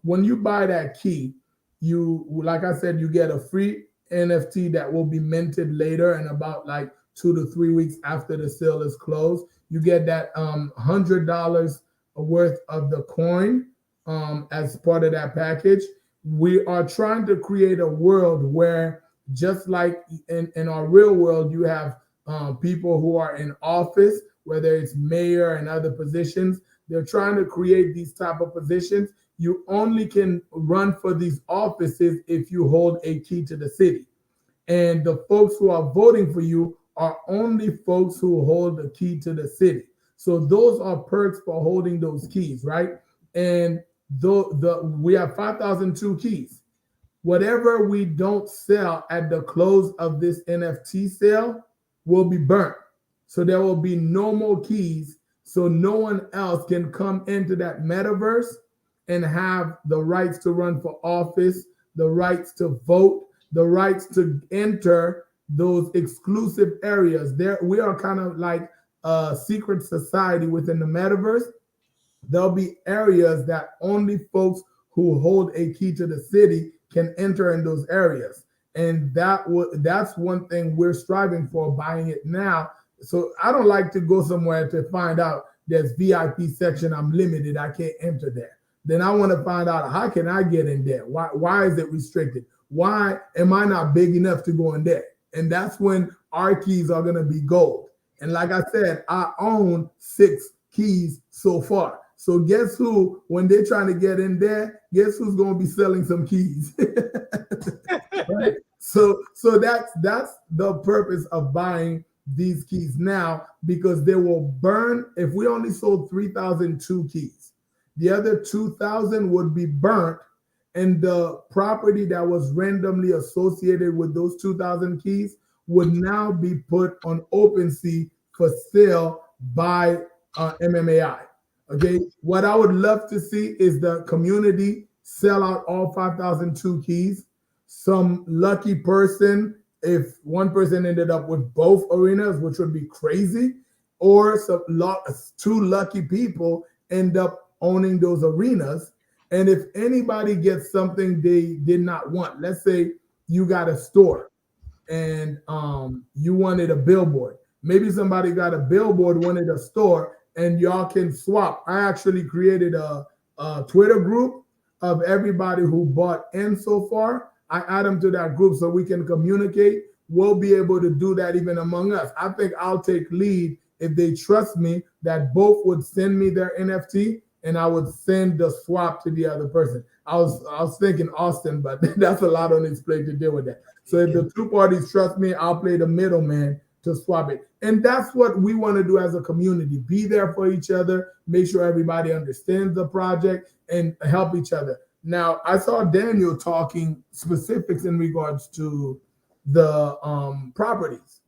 when you buy that key, you like I said, you get a free NFT that will be minted later in about like 2 to 3 weeks after the sale is closed. You get that $100 worth of the coin as part of that package. We are trying to create a world where just like in our real world, you have people who are in office, whether it's mayor and other positions. They're trying to create these type of positions. You only can run for these offices if you hold a key to the city. And the folks who are voting for you are only folks who hold the key to the city. So those are perks for holding those keys, right? And we have 5,002 keys. Whatever we don't sell at the close of this NFT sale will be burnt. So there will be no more keys. So no one else can come into that metaverse and have the rights to run for office, the rights to vote, the rights to enter those exclusive areas. There, we are kind of like a secret society within the metaverse. There'll be areas that only folks who hold a key to the city can enter in those areas. And that's one thing we're striving for, buying it now. So I don't like to go somewhere to find out there's VIP section, I'm limited, I can't enter there. Then I want to find out, how can I get in there? Why is it restricted? Why am I not big enough to go in there? And that's when our keys are going to be gold. And like I said, I own 6 keys so far. So guess who, when they're trying to get in there, guess who's going to be selling some keys? Right? So that's the purpose of buying these keys now, because they will burn. If we only sold 3,002 keys, the other 2,000 would be burnt, and the property that was randomly associated with those 2,000 keys would now be put on OpenSea for sale by MMAI. Okay, what I would love to see is the community sell out all 5,002 keys. Some lucky person, if one person ended up with both arenas, which would be crazy, or two lucky people end up owning those arenas. And if anybody gets something they did not want, let's say you got a store and you wanted a billboard. Maybe somebody got a billboard, wanted a store, and y'all can swap. I actually created a Twitter group of everybody who bought in so far. I add them to that group so we can communicate. We'll be able to do that even among us. I think I'll take lead if they trust me that both would send me their NFT and I would send the swap to the other person. I was thinking Austin, but that's a lot on his plate to deal with that. So if the two parties trust me, I'll play the middleman to swap it. And that's what we want to do as a community. Be there for each other, make sure everybody understands the project and help each other. Now, I saw Daniel talking specifics in regards to the properties.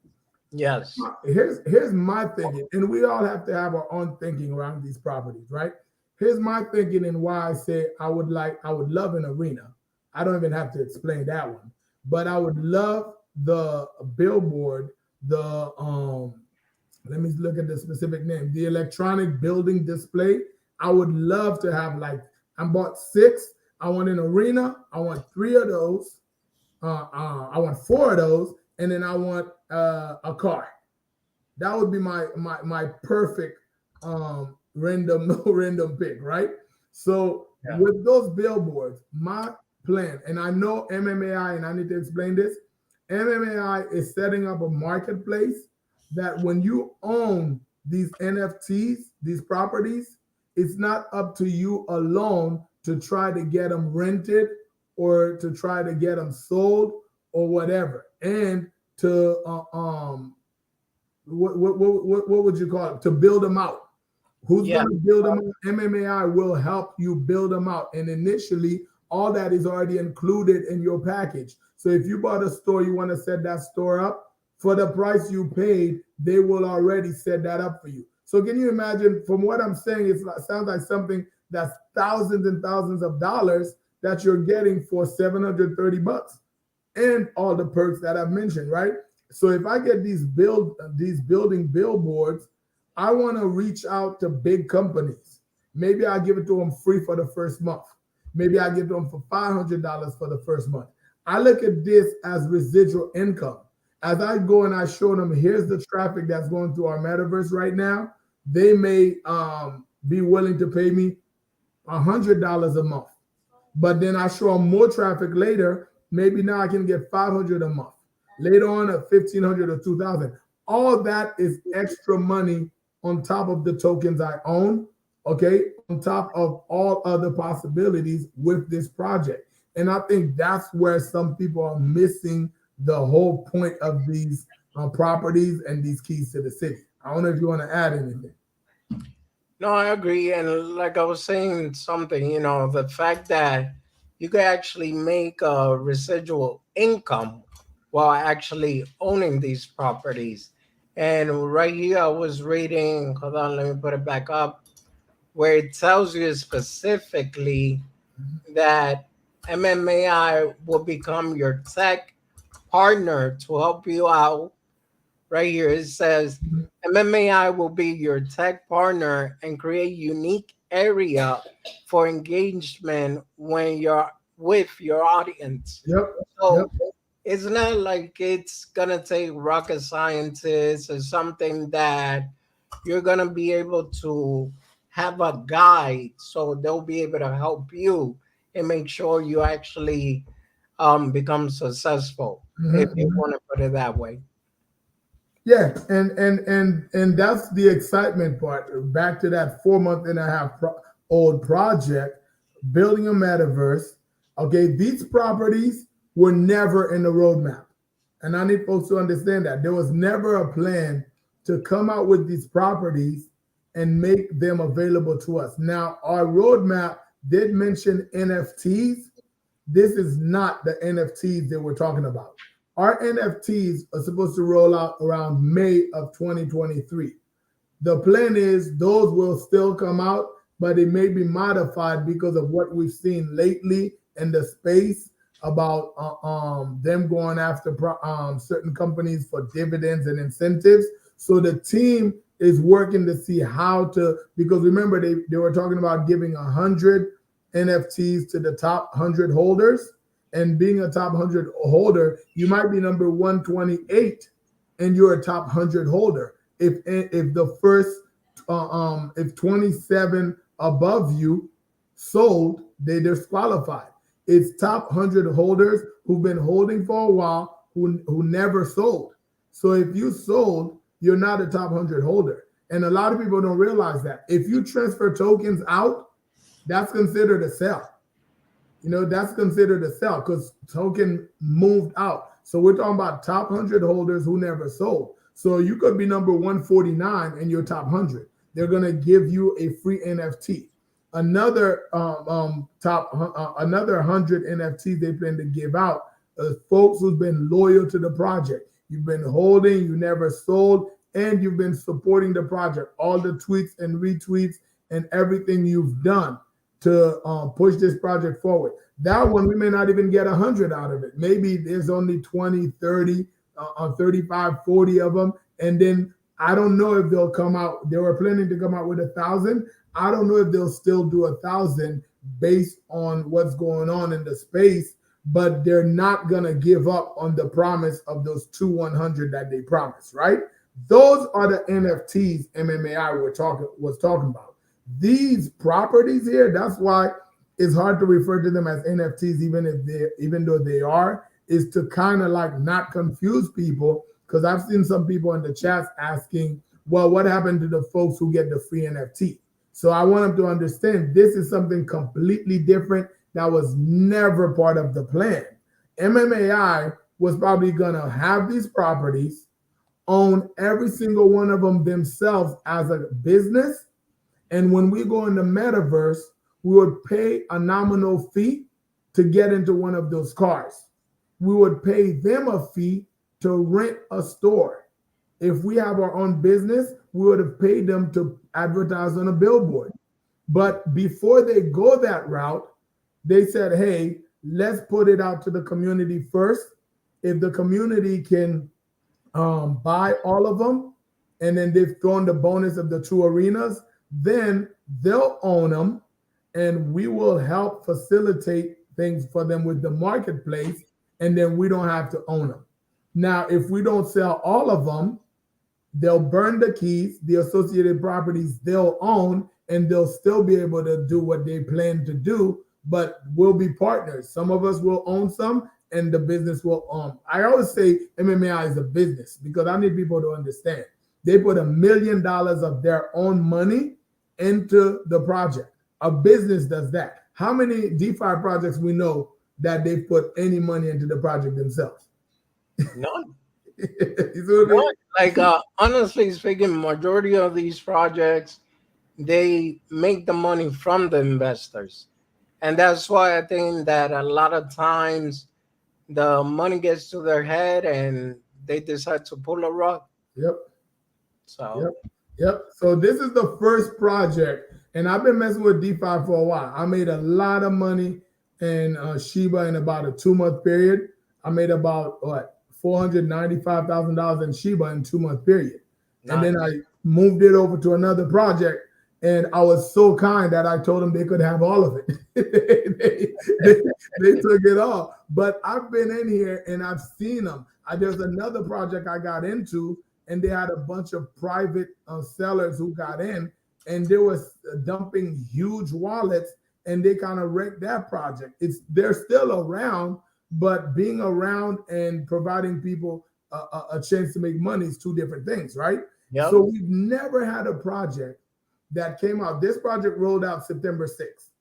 Yes. Here's my thinking, and we all have to have our own thinking around these properties, right? Here's my thinking and why I say I would love an arena. I don't even have to explain that one, but I would love the billboard, the let me look at the specific name, the electronic building display. I would love to have, like, I bought 6. I want an arena. I want 3 of those. I want 4 of those, and then I want a car. That would be my perfect random no random pick, right? So Yeah. with those billboards, my plan, and I know MMAI, and I need to explain this. MMAI is setting up a marketplace that when you own these NFTs, these properties, it's not up to you alone to try to get them rented or to try to get them sold or whatever. And to what would you call it? To build them out. Who's Yeah. going to build them out? MMAI will help you build them out. And initially, all that is already included in your package. So if you bought a store, you want to set that store up for the price you paid, they will already set that up for you. So can you imagine, from what I'm saying, it sounds like something that's thousands and thousands of dollars that you're getting for $730 and all the perks that I've mentioned, right? So if I get these building billboards, I want to reach out to big companies. Maybe I'll give it to them free for the first month. Maybe I give them for $500 for the first month. I look at this as residual income. As I go and I show them, here's the traffic that's going through our metaverse right now, they may be willing to pay me $100 a month. But then I show them more traffic later. Maybe now I can get $500 a month. Later on, at $1,500 or $2,000. All that is extra money on top of the tokens I own. Okay, on top of all other possibilities with this project. And I think that's where some people are missing the whole point of these properties and these keys to the city. I don't know if you want to add anything. No, I agree. And like I was saying something, the fact that you could actually make a residual income while actually owning these properties. And right here, I was reading, hold on, let me put it back up, where it tells you specifically that MMAI will become your tech partner to help you out right here. It says Mhm. MMAI will be your tech partner and create unique area for engagement when you're with your audience. Yep. Yep. So it's not like it's gonna take rocket scientists or something that you're gonna be able to have a guide so they'll be able to help you and make sure you actually become successful, if you Mhm. want to put it that way. Yeah, and that's the excitement part. Back to that 4 month and a half old project, building a metaverse. Okay, these properties were never in the roadmap, and I need folks to understand that there was never a plan to come out with these properties and make them available to us. Now, our roadmap did mention NFTs. This is not the NFTs that we're talking about. Our NFTs are supposed to roll out around May of 2023. The plan is those will still come out, but it may be modified because of what we've seen lately in the space about them going after certain companies for dividends and incentives. So the team is working to see how to, because remember they were talking about giving 100 NFTs to the top 100 holders. And being a top 100 holder, you might be number 128 and you're a top 100 holder. If the first if 27 above you sold, they disqualified. It's top 100 holders who've been holding for a while who never sold. So if you sold, you're not a top 100 holder. And a lot of people don't realize that. If you transfer tokens out, that's considered a sell. That's considered a sell because token moved out. So we're talking about top 100 holders who never sold. So you could be number 149 in your top 100. They're going to give you a free NFT. Another 100 NFTs they plan to give out. Folks who've been loyal to the project. You've been holding, you never sold, and you've been supporting the project. All the tweets and retweets and everything you've done to push this project forward. That one, we may not even get 100 out of it. Maybe there's only 20, 30, 35, 40 of them. And then I don't know if they'll come out. They were planning to come out with 1,000. I don't know if they'll still do 1,000 based on what's going on in the space, but they're not going to give up on the promise of those 100 that they promised, right? Those are the NFTs MMAI was talking about. These properties here, that's why it's hard to refer to them as NFTs, even though they are, is to kind of like not confuse people. Because I've seen some people in the chats asking, well, what happened to the folks who get the free NFT? So I want them to understand this is something completely different that was never part of the plan. MMAI was probably gonna have these properties, own every single one of them themselves as a business, and when we go in the metaverse, we would pay a nominal fee to get into one of those cars. We would pay them a fee to rent a store. If we have our own business, we would have paid them to advertise on a billboard. But before they go that route, they said, hey, let's put it out to the community first. If the community can buy all of them, and then they've thrown the bonus of the two arenas, then they'll own them, and we will help facilitate things for them with the marketplace, and then we don't have to own them. Now, if we don't sell all of them, they'll burn the keys, the associated properties they'll own, and they'll still be able to do what they plan to do, but we'll be partners. Some of us will own some, and the business will own. I always say MMAI is a business because I need people to understand. They put $1 million of their own money into the project. A business does that. How many DeFi projects we know that they put any money into the project themselves? None. You see what I mean? None. Like honestly speaking, majority of these projects they make the money from the investors, and that's why I think that a lot of times the money gets to their head and they decide to pull a rug. Yep. So Yep. Yep. So this is the first project, and I've been messing with DeFi for a while. I made a lot of money in Shiba in about a 2 month period. I made about what $495,000 in Shiba in 2 month period. And then I Nice. moved it over to another project. And I was so kind that I told them they could have all of it. They took it all. But I've been in here and I've seen them. There's another project I got into, and they had a bunch of private sellers who got in, and they was dumping huge wallets, and they kind of wrecked that project. They're still around, but being around and providing people a chance to make money is two different things, right? So Yep. we've never had a project that came out. This project rolled out September 6th.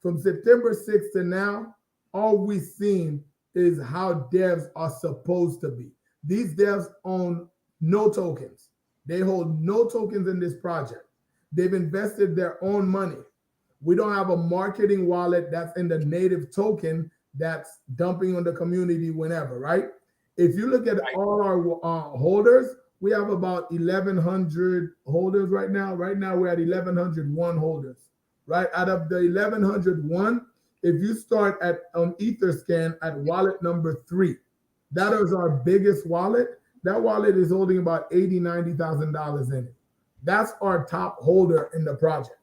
From September 6th to now, all we've seen is how devs are supposed to be. These devs own no tokens. They hold no tokens in this project. They've invested their own money. We don't have a marketing wallet that's in the native token that's dumping on the community whenever, right? If you look at Right. all our holders, we have about 1,100 holders right now. Right now, we're at 1,101 holders, right? Out of the 1,101, if you start at Etherscan at wallet number 3, that is our biggest wallet. That wallet is holding about $80,000-$90,000 in it. That's our top holder in the project.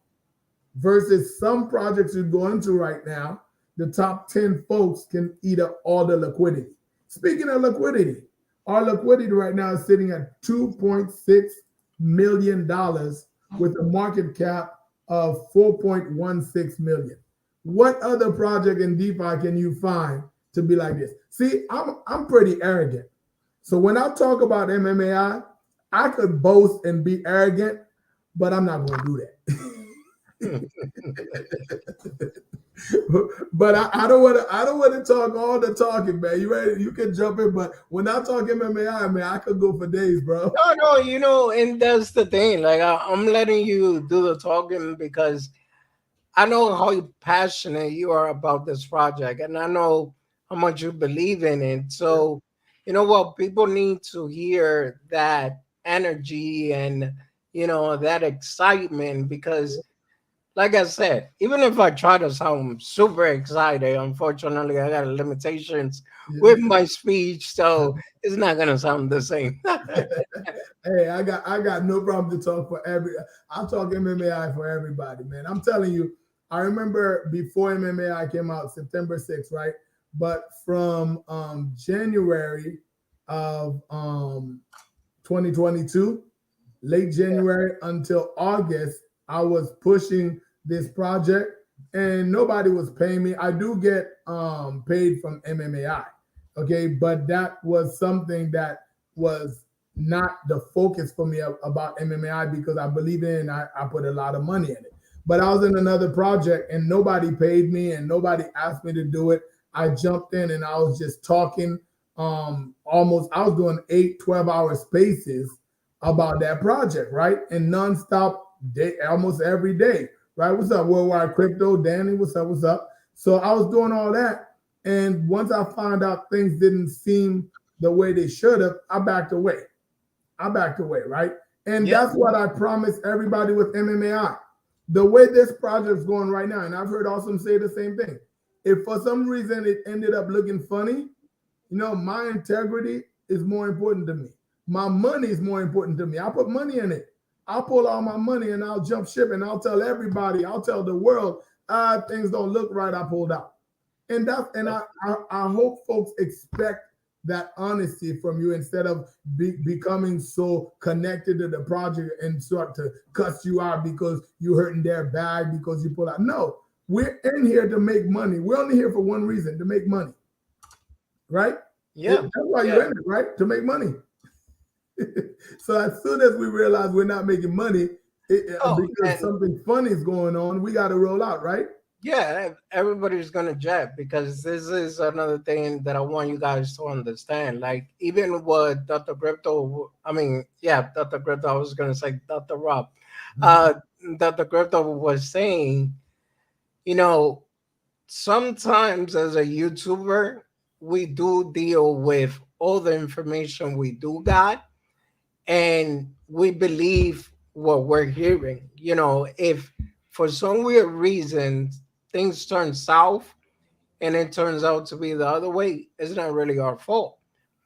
Versus some projects you go into right now, the top 10 folks can eat up all the liquidity. Speaking of liquidity, our liquidity right now is sitting at $2.6 million with a market cap of 4.16 million. What other project in DeFi can you find to be like this? See, I'm pretty arrogant. So when I talk about MMAI, I could boast and be arrogant, but I'm not going to do that. But I don't want to. I don't want to talk all the talking, man. You ready? You can jump in, but when I talk MMAI, man, I could go for days, bro. No, no, and that's the thing. Like I'm letting you do the talking because I know how passionate you are about this project, and I know how much you believe in it. So, you know what? People need to hear that energy and that excitement because, like I said, even if I try to sound super excited, unfortunately, I got limitations Yeah. with my speech, so it's not gonna sound the same. Hey, I got no problem to talk for every. I'll talk MMAI for everybody, man. I'm telling you. I remember before MMAI came out, September 6th, right? But from January of 2022, late January until August, I was pushing this project and nobody was paying me. I do get paid from MMAI, okay, but that was something that was not the focus for me about MMAI because I believe in I put a lot of money in it. But I was in another project and nobody paid me and nobody asked me to do it. I jumped in and I was just talking almost I was doing 8 12 hour spaces about that project, right? And nonstop day, almost every day, right? What's up, Worldwide Crypto? Danny, what's up? What's up? So I was doing all that. And once I found out things didn't seem the way they should have, I backed away. I backed away, right? And Yeah, that's what I promised everybody with MMAI. The way this project's going right now, and I've heard Awesome say the same thing. If for some reason it ended up looking funny, my integrity is more important to me. My money is more important to me. I put money in it. I'll pull all my money and I'll jump ship and I'll tell everybody, I'll tell the world, things don't look right. I pulled out. And I hope folks expect that honesty from you instead of becoming so connected to the project and start to cuss you out because you hurting their bag because you pull out. No, we're in here to make money. We're only here for one reason, to make money, right? yeah, That's why you're yeah. in it, right? To make money. So as soon as we realize we're not making money Oh, because and something funny is going on, we got to roll out, right? yeah, everybody's gonna jet because this is another thing that I want you guys to understand. Like even what Dr. Crypto, I mean, yeah, Dr. Crypto, I was gonna say Dr. Rob, uh, Dr. Crypto was saying, you know, sometimes as a YouTuber, we do deal with all the information we do got and we believe what we're hearing. If for some weird reason things turn south and it turns out to be the other way, it's not really our fault.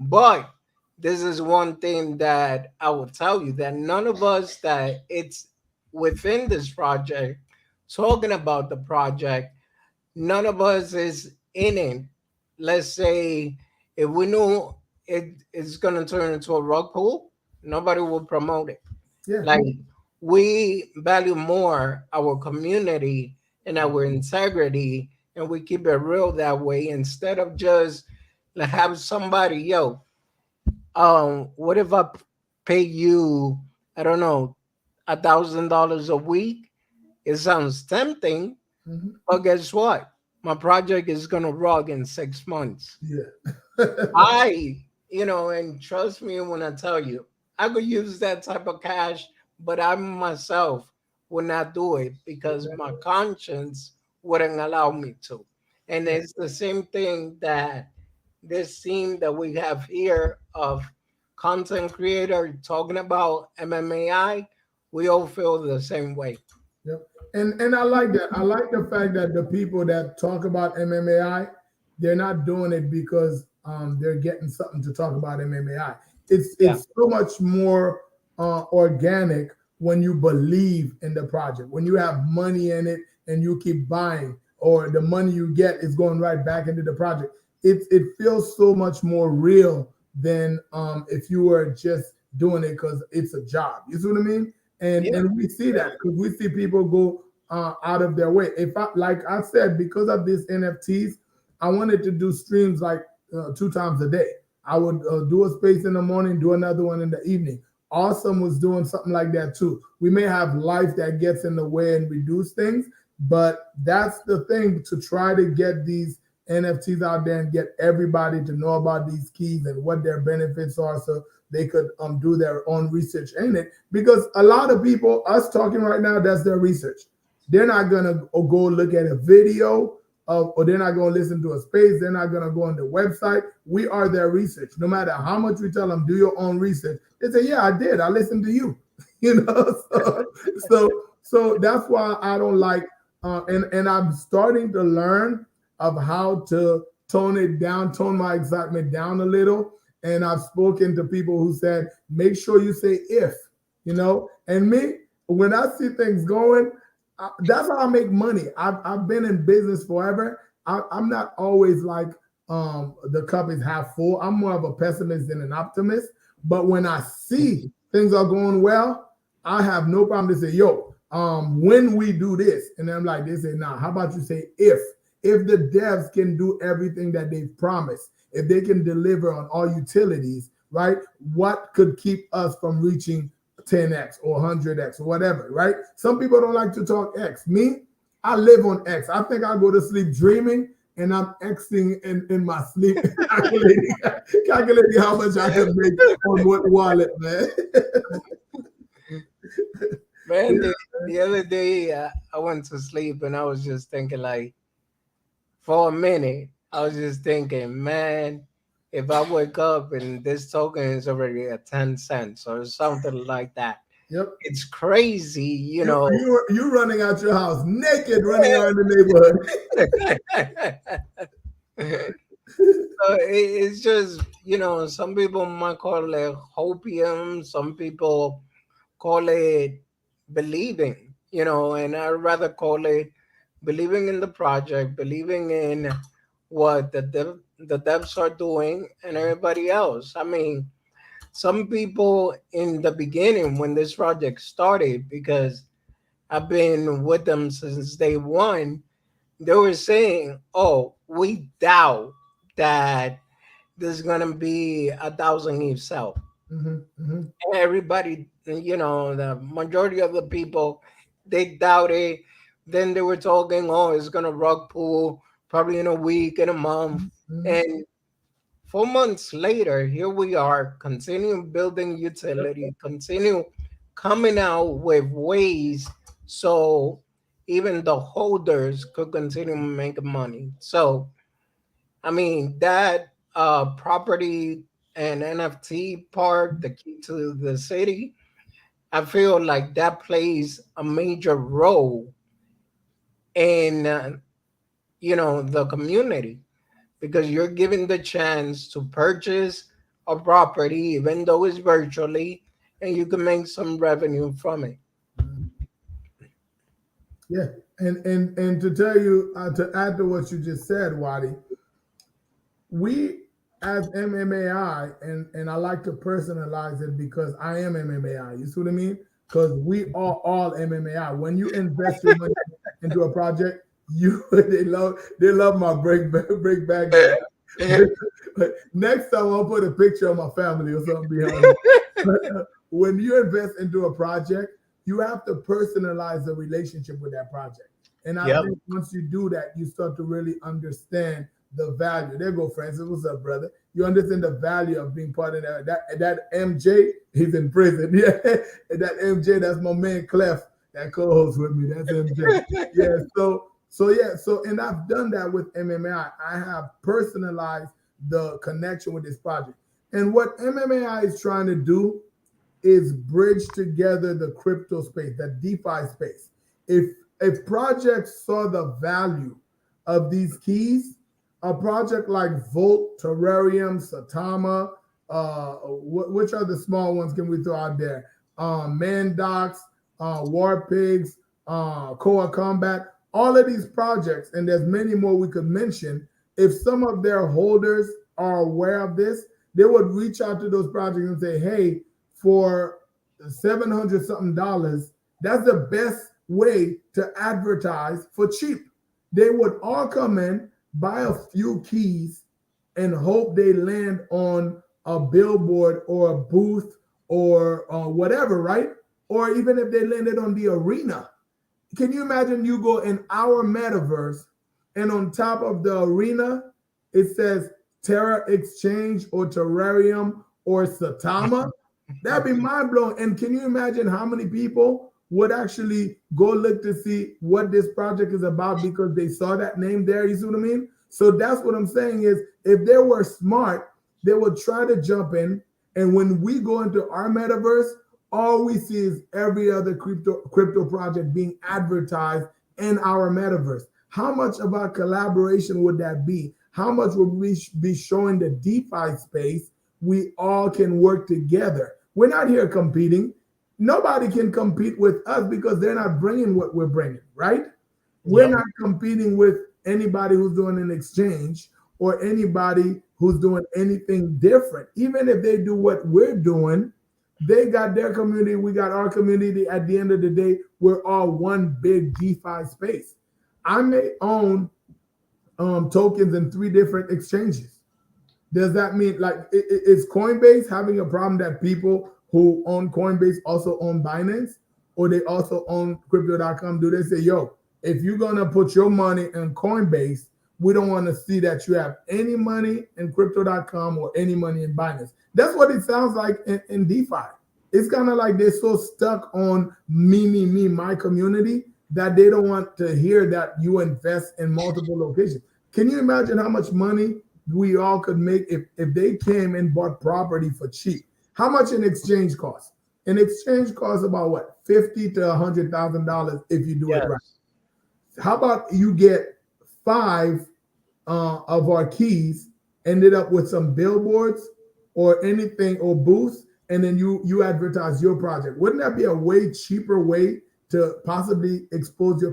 But this is one thing that I will tell you, that none of us that it's within this project, talking about the project, none of us is in it. Let's say if we knew it is going to turn into a rug pull, nobody will promote it. Yeah. Like, we value more our community and our integrity, and we keep it real that way, instead of just like have somebody, yo, what if I pay you, I don't know, $1,000 a week? It sounds tempting, Hmm. but guess what? My project is gonna rug in 6 months. Yeah. And trust me when I tell you, I could use that type of cash, but I myself would not do it because my conscience wouldn't allow me to. And Yeah. it's the same thing that this team that we have here of content creator talking about MMAI, we all feel the same way. Yep. And I like that. I like the fact that the people that talk about MMAI, they're not doing it because they're getting something to talk about MMAI. Yeah. It's so much more organic when you believe in the project, when you have money in it and you keep buying, or the money you get is going right back into the project. It feels so much more real than if you were just doing it because it's a job. You see what I mean? Yeah. And we see that because we see people go out of their way. If I like I said, because of these NFTs, I wanted to do streams like 2 times a day. I would do a space in the morning, do another one in the evening. Awesome was doing something like that too. We may have life that gets in the way and reduce things, but that's the thing, to try to get these NFTs out there and get everybody to know about these keys and what their benefits are, so they could do their own research in it. Because a lot of people, us talking right now, that's their research. They're not gonna go look at a video or they're not gonna listen to a space. They're not gonna go on the website. We are their research. No matter how much we tell them, do your own research, they say, "Yeah, I did. I listened to you." You know, so that's why I don't like. And I'm starting to learn of how to tone it down, tone my excitement down a little. And I've spoken to people who said, make sure you say if, And me, when I see things going, that's how I make money. I've been in business forever. I'm not always like the cup is half full. I'm more of a pessimist than an optimist. But when I see things are going well, I have no problem to say, yo, when we do this, and I'm like, they say, nah, how about you say if the devs can do everything that they've promised, if they can deliver on all utilities, right? What could keep us from reaching 10x or 100x or whatever, right? Some people don't like to talk X. Me, I live on X. I think I go to sleep dreaming and I'm Xing in my sleep, calculating how much I can make on what wallet, man. Man, the other day I went to sleep and I was just thinking, like, for a minute, I was just thinking, man, if I wake up and this token is already at 10 cents or something like that, Yep. it's crazy, You running out your house naked, running around the neighborhood. So it's just, some people might call it hopium, some people call it believing, and I'd rather call it believing in the project, believing in what the devs are doing and everybody else. I mean, some people in the beginning when this project started, because I've been with them since day one, they were saying, "Oh, we doubt that there's gonna be 1,000 ETH sell." Mhm, mhm. Everybody, the majority of the people, they doubt it. Then they were talking, "Oh, it's gonna rug pull probably in a week, in a month," Mhm. and 4 months later, here we are, continue building Yep. utility, continue coming out with ways so even the holders could continue making money. So, I mean, that property and NFT part, the key to the city, I feel like that plays a major role in, the community, because you're given the chance to purchase a property, even though it's virtually, and you can make some revenue from it. Yeah, and to tell you to add to what you just said, Wadi, we as MMAI, and I like to personalize it because I am MMAI. You see what I mean? Because we are all MMAI. When you invest your money into a project, you they love my break back guy. Next time I'll put a picture of my family or something behind it. But when you invest into a project, you have to personalize the relationship with that project. And I Yep. think once you do that, you start to really understand the value. There go Francis. What's up, brother? You understand the value of being part of that. That MJ, he's in prison. Yeah, and that MJ, that's my man Clef, that co-host with me. That's MJ. Yeah. So and I've done that with MMAI. I have personalized the connection with this project. And what MMAI is trying to do is bridge together the crypto space, the DeFi space. If projects saw the value of these keys, a project like Volt, Terrarium, Satama, which are the small ones can we throw out there? Mandox, War Pigs, Koa Combat, all of these projects, and there's many more we could mention. If some of their holders are aware of this, they would reach out to those projects and say, hey, for 700 something dollars, that's the best way to advertise for cheap. They would all come in, buy a few keys, and hope they land on a billboard or a booth or whatever, right? Or even if they landed on the arena. Can you imagine you go in our metaverse and on top of the arena, it says Terra Exchange or Terrarium or Satama? That'd be mind blowing. And can you imagine how many people would actually go look to see what this project is about because they saw that name there? You see what I mean? So that's what I'm saying is if they were smart, they would try to jump in. And when we go into our metaverse, all we see is every other crypto project being advertised in our metaverse. How much of our collaboration would that be? How much would we be showing the DeFi space? We all can work together. We're not here competing. Nobody can compete with us because they're not bringing what we're bringing, right? We're Yep. not competing with anybody who's doing an exchange or anybody who's doing anything different. Even if they do what we're doing, they got their community, we got our community. At the end of the day, we're all one big DeFi space. I may own tokens in 3 different exchanges. Does that mean like is Coinbase having a problem that people who own Coinbase also own Binance or they also own crypto.com? Do they say, yo, if you're going to put your money in Coinbase, we don't want to see that you have any money in crypto.com or any money in Binance? That's what it sounds like in DeFi. It's kind of like they're so stuck on me, my community that they don't want to hear that you invest in multiple locations. Can you imagine how much money we all could make if they came and bought property for cheap? How much an exchange costs? An exchange costs about what, $50 to $100,000 if you do it right. Yes. How about you get 5 of our keys, ended up with some billboards or anything or booths, and then you advertise your project? Wouldn't that be a way cheaper way to possibly expose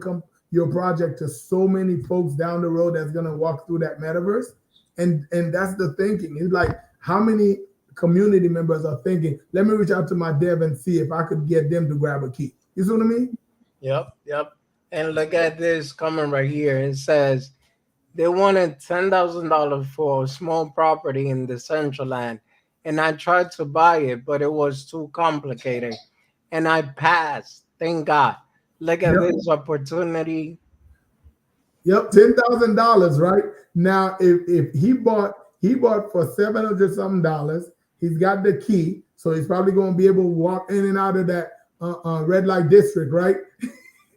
your project to so many folks down the road that's gonna walk through that metaverse? And that's the thinking. It's like how many community members are thinking, let me reach out to my dev and see if I could get them to grab a key. You see what I mean? Yep. Yep. And look at this comment right here. It says they wanted $10,000 for a small property in the central land, and I tried to buy it, but it was too complicated, and I passed. Thank God. Look at Yep. this opportunity. Yep, $10,000, right? Now, if he bought for 700 something dollars, he's got the key, so he's probably going to be able to walk in and out of that red light district, right?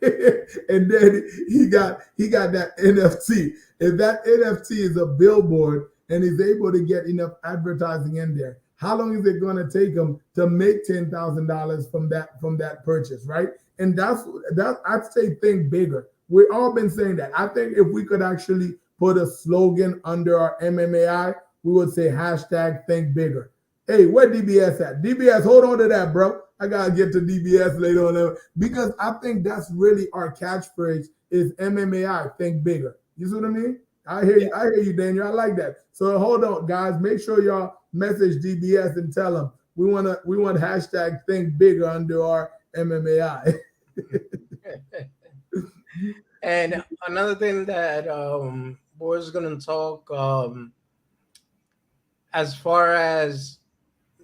And then he got that NFT. If that NFT is a billboard and he's able to get enough advertising in there, how long is it going to take him to make $10,000 from that purchase, right? And that I'd say think bigger. We've all been saying that. I think if we could actually put a slogan under our MMAI, we would say hashtag think bigger. Hey, where DBS at? DBS, hold on to that, bro. I gotta get to DBS later on because I think that's really our catchphrase is MMAI. Think bigger. You see what I mean? I hear Yeah. you. I hear you, Daniel. I like that. So hold on, guys. Make sure y'all message DBS and tell them we want hashtag Think Bigger under our MMAI. And another thing that we're gonna talk as far as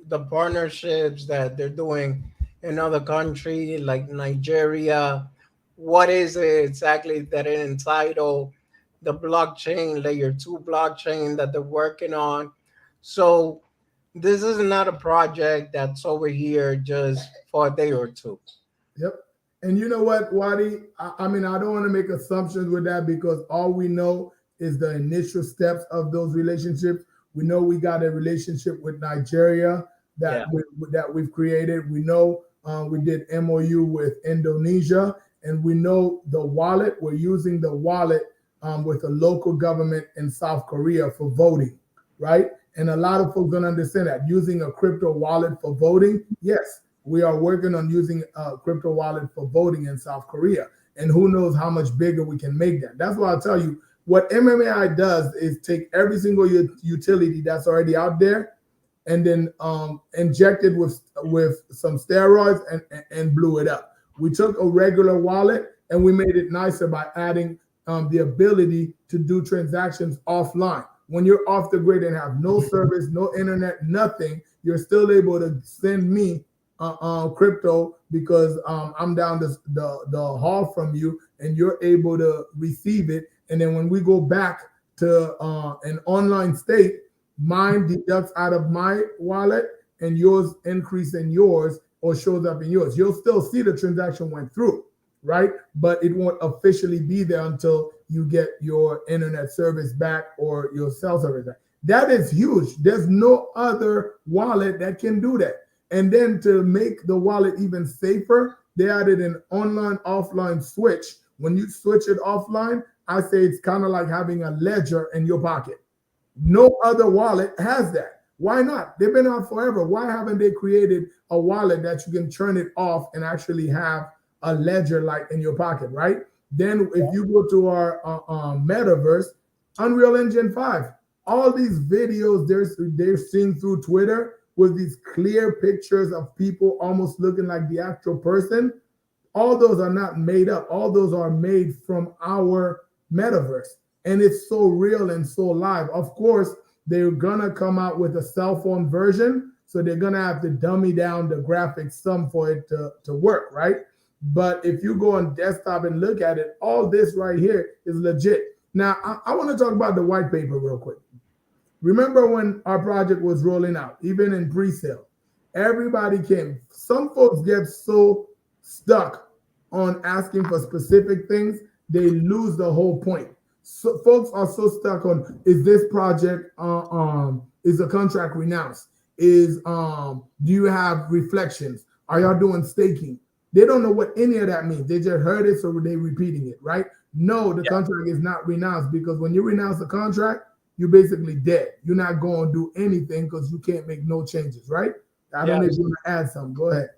the partnerships that they're doing in other countries like Nigeria. What is it exactly that it entitled the blockchain layer 2 blockchain that they're working on? So this is not a project that's over here just for a day or two. Yep. And you know what, Wadi? I mean, I don't want to make assumptions with that because all we know is the initial steps of those relationships. We know we got a relationship with Nigeria Yeah. that we've created. We know we did MOU with Indonesia, and we know the wallet. We're using the wallet with a local government in South Korea for voting, right? And a lot of folks don't understand that using a crypto wallet for voting, yes, we are working on using a crypto wallet for voting in South Korea. And who knows how much bigger we can make that. That's why I'll tell you what MMAI does is take every single utility that's already out there and then inject it with some steroids and blew it up. We took a regular wallet and we made it nicer by adding the ability to do transactions offline. When you're off the grid and have no service, no internet, nothing, you're still able to send me crypto because I'm down the hall from you and you're able to receive it. And then when we go back to an online state, mine deducts out of my wallet and yours increase in yours or shows up in yours. You'll still see the transaction went through, right? But it won't officially be there until you get your internet service back or your cell service back. That is huge. There's no other wallet that can do that. And then to make the wallet even safer, they added an online offline switch. When you switch it offline, I say it's kind of like having a ledger in your pocket. No other wallet has that. Why not? They've been out forever. Why haven't they created a wallet that you can turn it off and actually have a ledger like in your pocket, right? Then if you go to our metaverse, Unreal Engine 5, all these videos they're seeing through Twitter with these clear pictures of people almost looking like the actual person, all those are not made up. All those are made from our metaverse. And it's so real and so live. Of course, they're going to come out with a cell phone version. So they're going to have to dummy down the graphics some for it to work, right? But if you go on desktop and look at it, all this right here is legit. Now, I want to talk about the white paper real quick. Remember when our project was rolling out, even in pre-sale, everybody came. Some folks get so stuck on asking for specific things, they lose the whole point. So folks are so stuck on is this project is the contract renounced? Is do you have reflections? Are y'all doing staking? They don't know what any of that means. They just heard it, so they repeating it, right? No, the Yeah. contract is not renounced because when you renounce the contract, you're basically dead. You're not going to do anything because you can't make no changes, right? I don't know if Yes. you want to add something. Go ahead.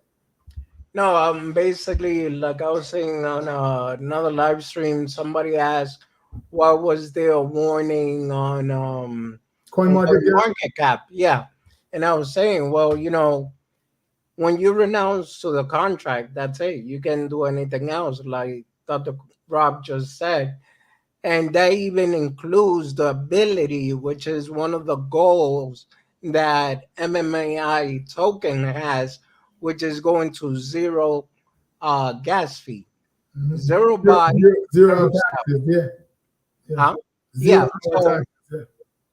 No, basically, like I was saying on another live stream, somebody asked what was their warning Coin on market cap. CoinMarketCap. Yeah, and I was saying, well, when you renounce to the contract, that's it. You can do anything else, like Dr. Rob just said. And that even includes the ability, which is one of the goals that MMAI token has, which is going to zero gas fee, Mhm. zero Zero, buy, zero zero sell. taxes. Yeah, yeah. Huh? Zero Yeah. So taxes. Yeah.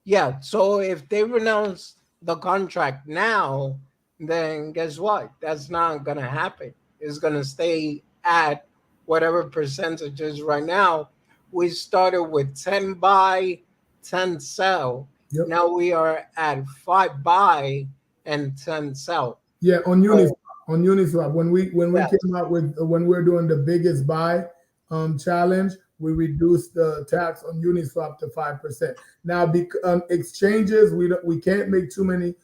yeah, so if they renounce the contract now, then guess what? That's not gonna happen. It's gonna stay at whatever percentage is right now. We started with 10 buy, 10 sell. Yep. Now we are at 5 buy and 10 sell. Yeah, on So Uniswap, when we yes, came out with when we're doing the biggest buy challenge, we reduced the tax on Uniswap to 5%. Now, exchanges, we can't make too many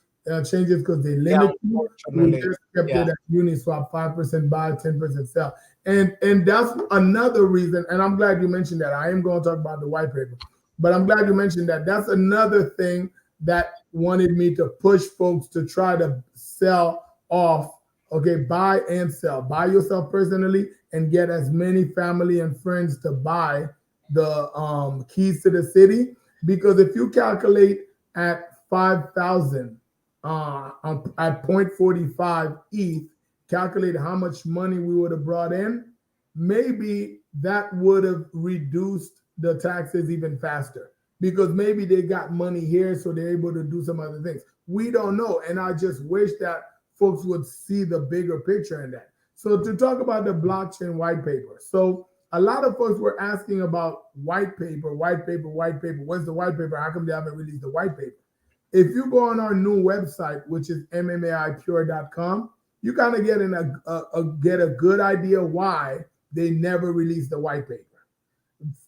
changes because they Yeah, limit you. We unfortunately. just kept Yeah. it at Uniswap, 5% buy, 10% sell. And that's another reason, and I'm glad you mentioned that. I am going to talk about the white paper, but I'm glad you mentioned that. That's another thing that wanted me to push folks to try to sell off. Okay, buy and sell. Buy yourself personally and get as many family and friends to buy the keys to the city. Because if you calculate at 5,000 at 0.45 ETH, calculate how much money we would have brought in, maybe that would have reduced the taxes even faster because maybe they got money here, so they're able to do some other things. We don't know. And I just wish that folks would see the bigger picture in that. So, to talk about the blockchain white paper. So, a lot of folks were asking about white paper, white paper, white paper. When's the white paper? How come they haven't released the white paper? If you go on our new website, which is MMAIpure.com, you kind of get a good idea why they never released the white paper.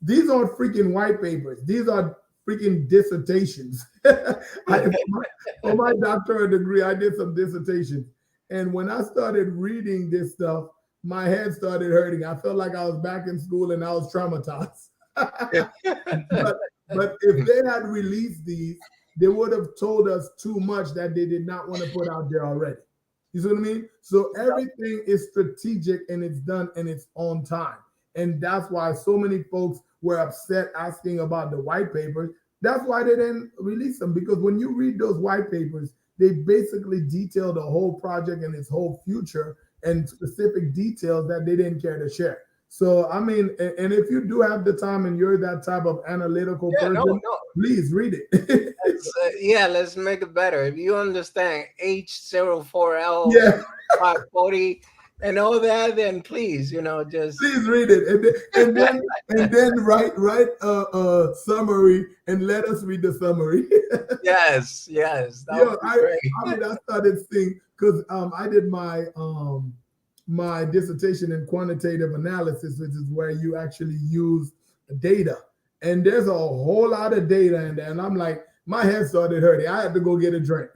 These aren't freaking white papers. These are freaking dissertations. For my doctoral degree, I did some dissertations. And when I started reading this stuff, my head started hurting. I felt like I was back in school and I was traumatized. but but if they had released these, they would have told us too much that they did not want to put out there already. You see what I mean? So everything is strategic and it's done in its own time. And that's why so many folks were upset asking about the white papers. That's why they didn't release them. Because when you read those white papers, they basically detail the whole project and its whole future and specific details that they didn't care to share. So, I mean, and if you do have the time and you're that type of analytical Yeah, no, person, no. please read it. Yeah, let's make it better. If you understand H04L Yeah, 540 and all that, then please, just please read it, and then write a summary and let us read the summary. yes, yes, that would Yo, be I great. I mean I started seeing because I did my dissertation in quantitative analysis, which is where you actually use data, and there's a whole lot of data in there, and I'm like my head started hurting. I had to go get a drink.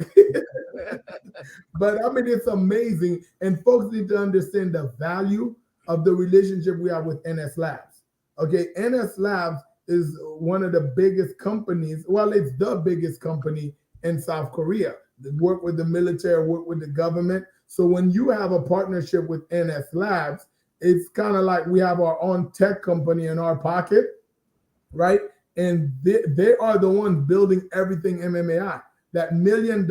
But I mean, it's amazing. And folks need to understand the value of the relationship we have with NS Labs. Okay, NS Labs is one of the biggest companies. Well, it's the biggest company in South Korea. They work with the military, work with the government. So when you have a partnership with NS Labs, it's kind of like we have our own tech company in our pocket, right? And they are the ones building everything MMAI. That $1 million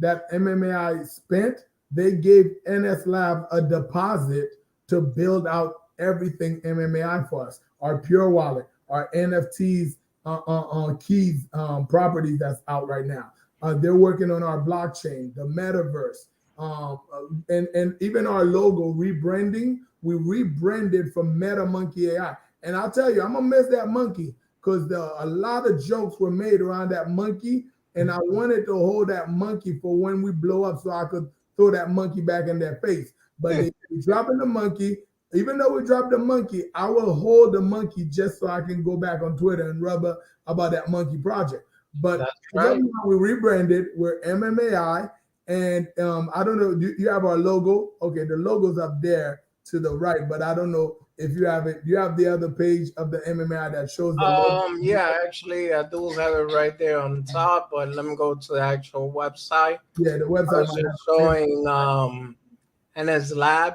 that MMAI spent, they gave NS Lab a deposit to build out everything MMAI for us. Our Pure Wallet, our NFTs, keys, properties that's out right now. They're working on our blockchain, the metaverse, and even our logo rebranding. We rebranded from Meta Monkey AI. And I'll tell you, I'm gonna miss that monkey because a lot of jokes were made around that monkey, and I wanted to hold that monkey for when we blow up, so I could throw that monkey back in their face. But they dropping the monkey. Even though we dropped the monkey, I will hold the monkey just so I can go back on Twitter and rubber about that monkey project. But That's as of right. now, we rebranded. We're MMAI, and I don't know. You have our logo. Okay, the logo's up there to the right, but I don't know if you have it. You have the other page of the MMA that shows the logo. Yeah, actually, I do have it right there on top, but let me go to the actual website. Yeah, the I website was might just have the same. showing NS Lab.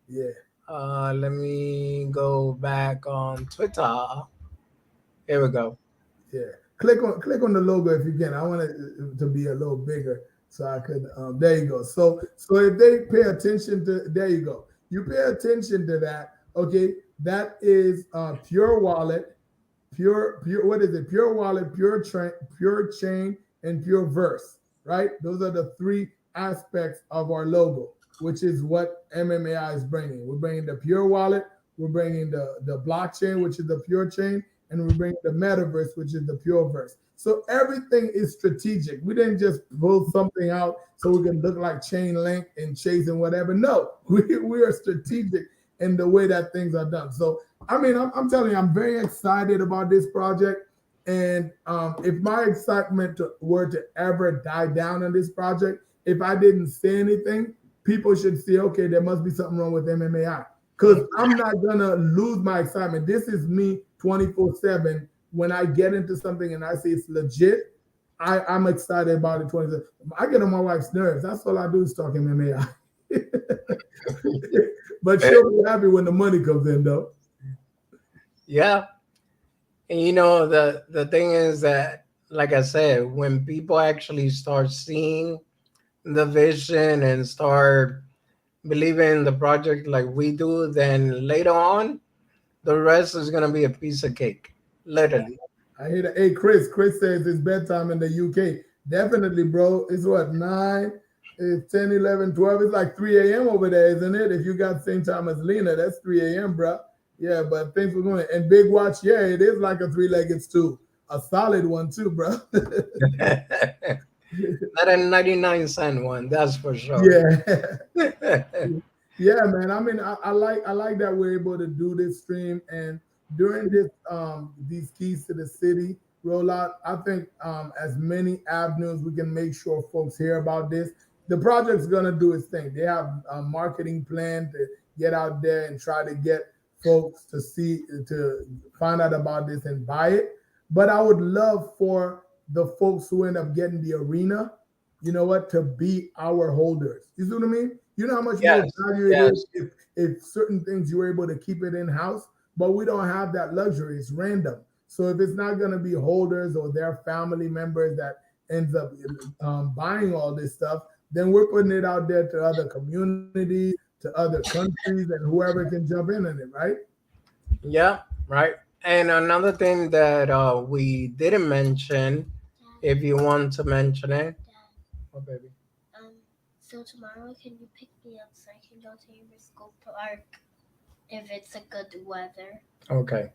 Yeah, Let me go back on Twitter. Here we go. yeah. Click on the logo if you can. I want it to be a little bigger so I could. There you go. So if they pay attention to, there you go. You pay attention to that. Okay, that is Pure Wallet, pure. What is it? Pure Wallet, Pure Chain, and Pure Verse. Right. Those are the three aspects of our logo, which is what MMAI is bringing. We're bringing the Pure Wallet. We're bringing the blockchain, which is the Pure Chain, and we bring the metaverse, which is the pure verse. So everything is strategic. We didn't just pull something out so we can look like Chain Link and Chase and whatever. No, we are strategic in the way that things are done. So, I mean, I'm telling you, I'm very excited about this project. And if my excitement were to ever die down on this project, if I didn't say anything, people should see, okay, there must be something wrong with MMAI. Because I'm not gonna lose my excitement. This is me 24/7. When I get into something and I say it's legit, I'm excited about it 24. I get on my wife's nerves. That's all I do is talk MMA. But she'll be happy when the money comes in, though. Yeah. And you know, the thing is that, like I said, when people actually start seeing the vision and start believing in the project like we do, then later on, the rest is gonna be a piece of cake. Literally. I hear that. Hey, Chris. Chris says it's bedtime in the UK. Definitely, bro. It's what, 9? It's 10, 11, 12. It's like 3 a.m. over there, isn't it? If you got the same time as Lena, that's 3 a.m., bro. Yeah, but thanks for going. And Big Watch, yeah, it is like a three-legged stool. A solid one, too, bro. Not a 99-cent one, that's for sure. Yeah. Yeah, man. I mean, I like that we're able to do this stream and during this these keys to the city rollout. I think as many avenues we can make sure folks hear about this. The project's gonna do its thing. They have a marketing plan to get out there and try to get folks to find out about this and buy it. But I would love for the folks who end up getting the arena, you know what, to be our holders. You see what I mean? You know how much more Yes, value it is yes. if certain things you were able to keep it in house, but we don't have that luxury. It's random. So if it's not going to be holders or their family members that ends up buying all this stuff, then we're putting it out there to other communities, to other countries, and whoever can jump in on it, right? Yeah, right. And another thing that we didn't mention, if you want to mention it. Oh, baby. Um, so tomorrow, can you pick me up so I can go to your school park if it's a good weather? Okay.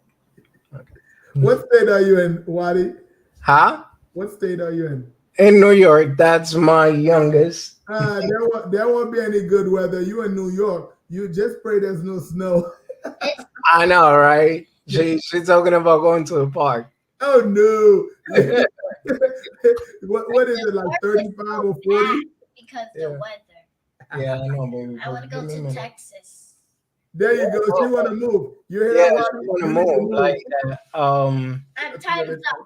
Okay. What state are you in, Wadi? Huh? What state are you in? In New York, that's my youngest. There won't be any good weather. You in New York. You just pray there's no snow. It's I know, right? She's talking about going to the park. Oh no. Yeah, What is the it like weather is 35 so or bad 40? because the yeah, weather. I know, baby. I want to Give go me a to minute. Texas. There Yeah, you go. She oh, want to move. You hear yeah, that, she Wadi? want to You need to move move. like that. I'm That's tired what of it the is.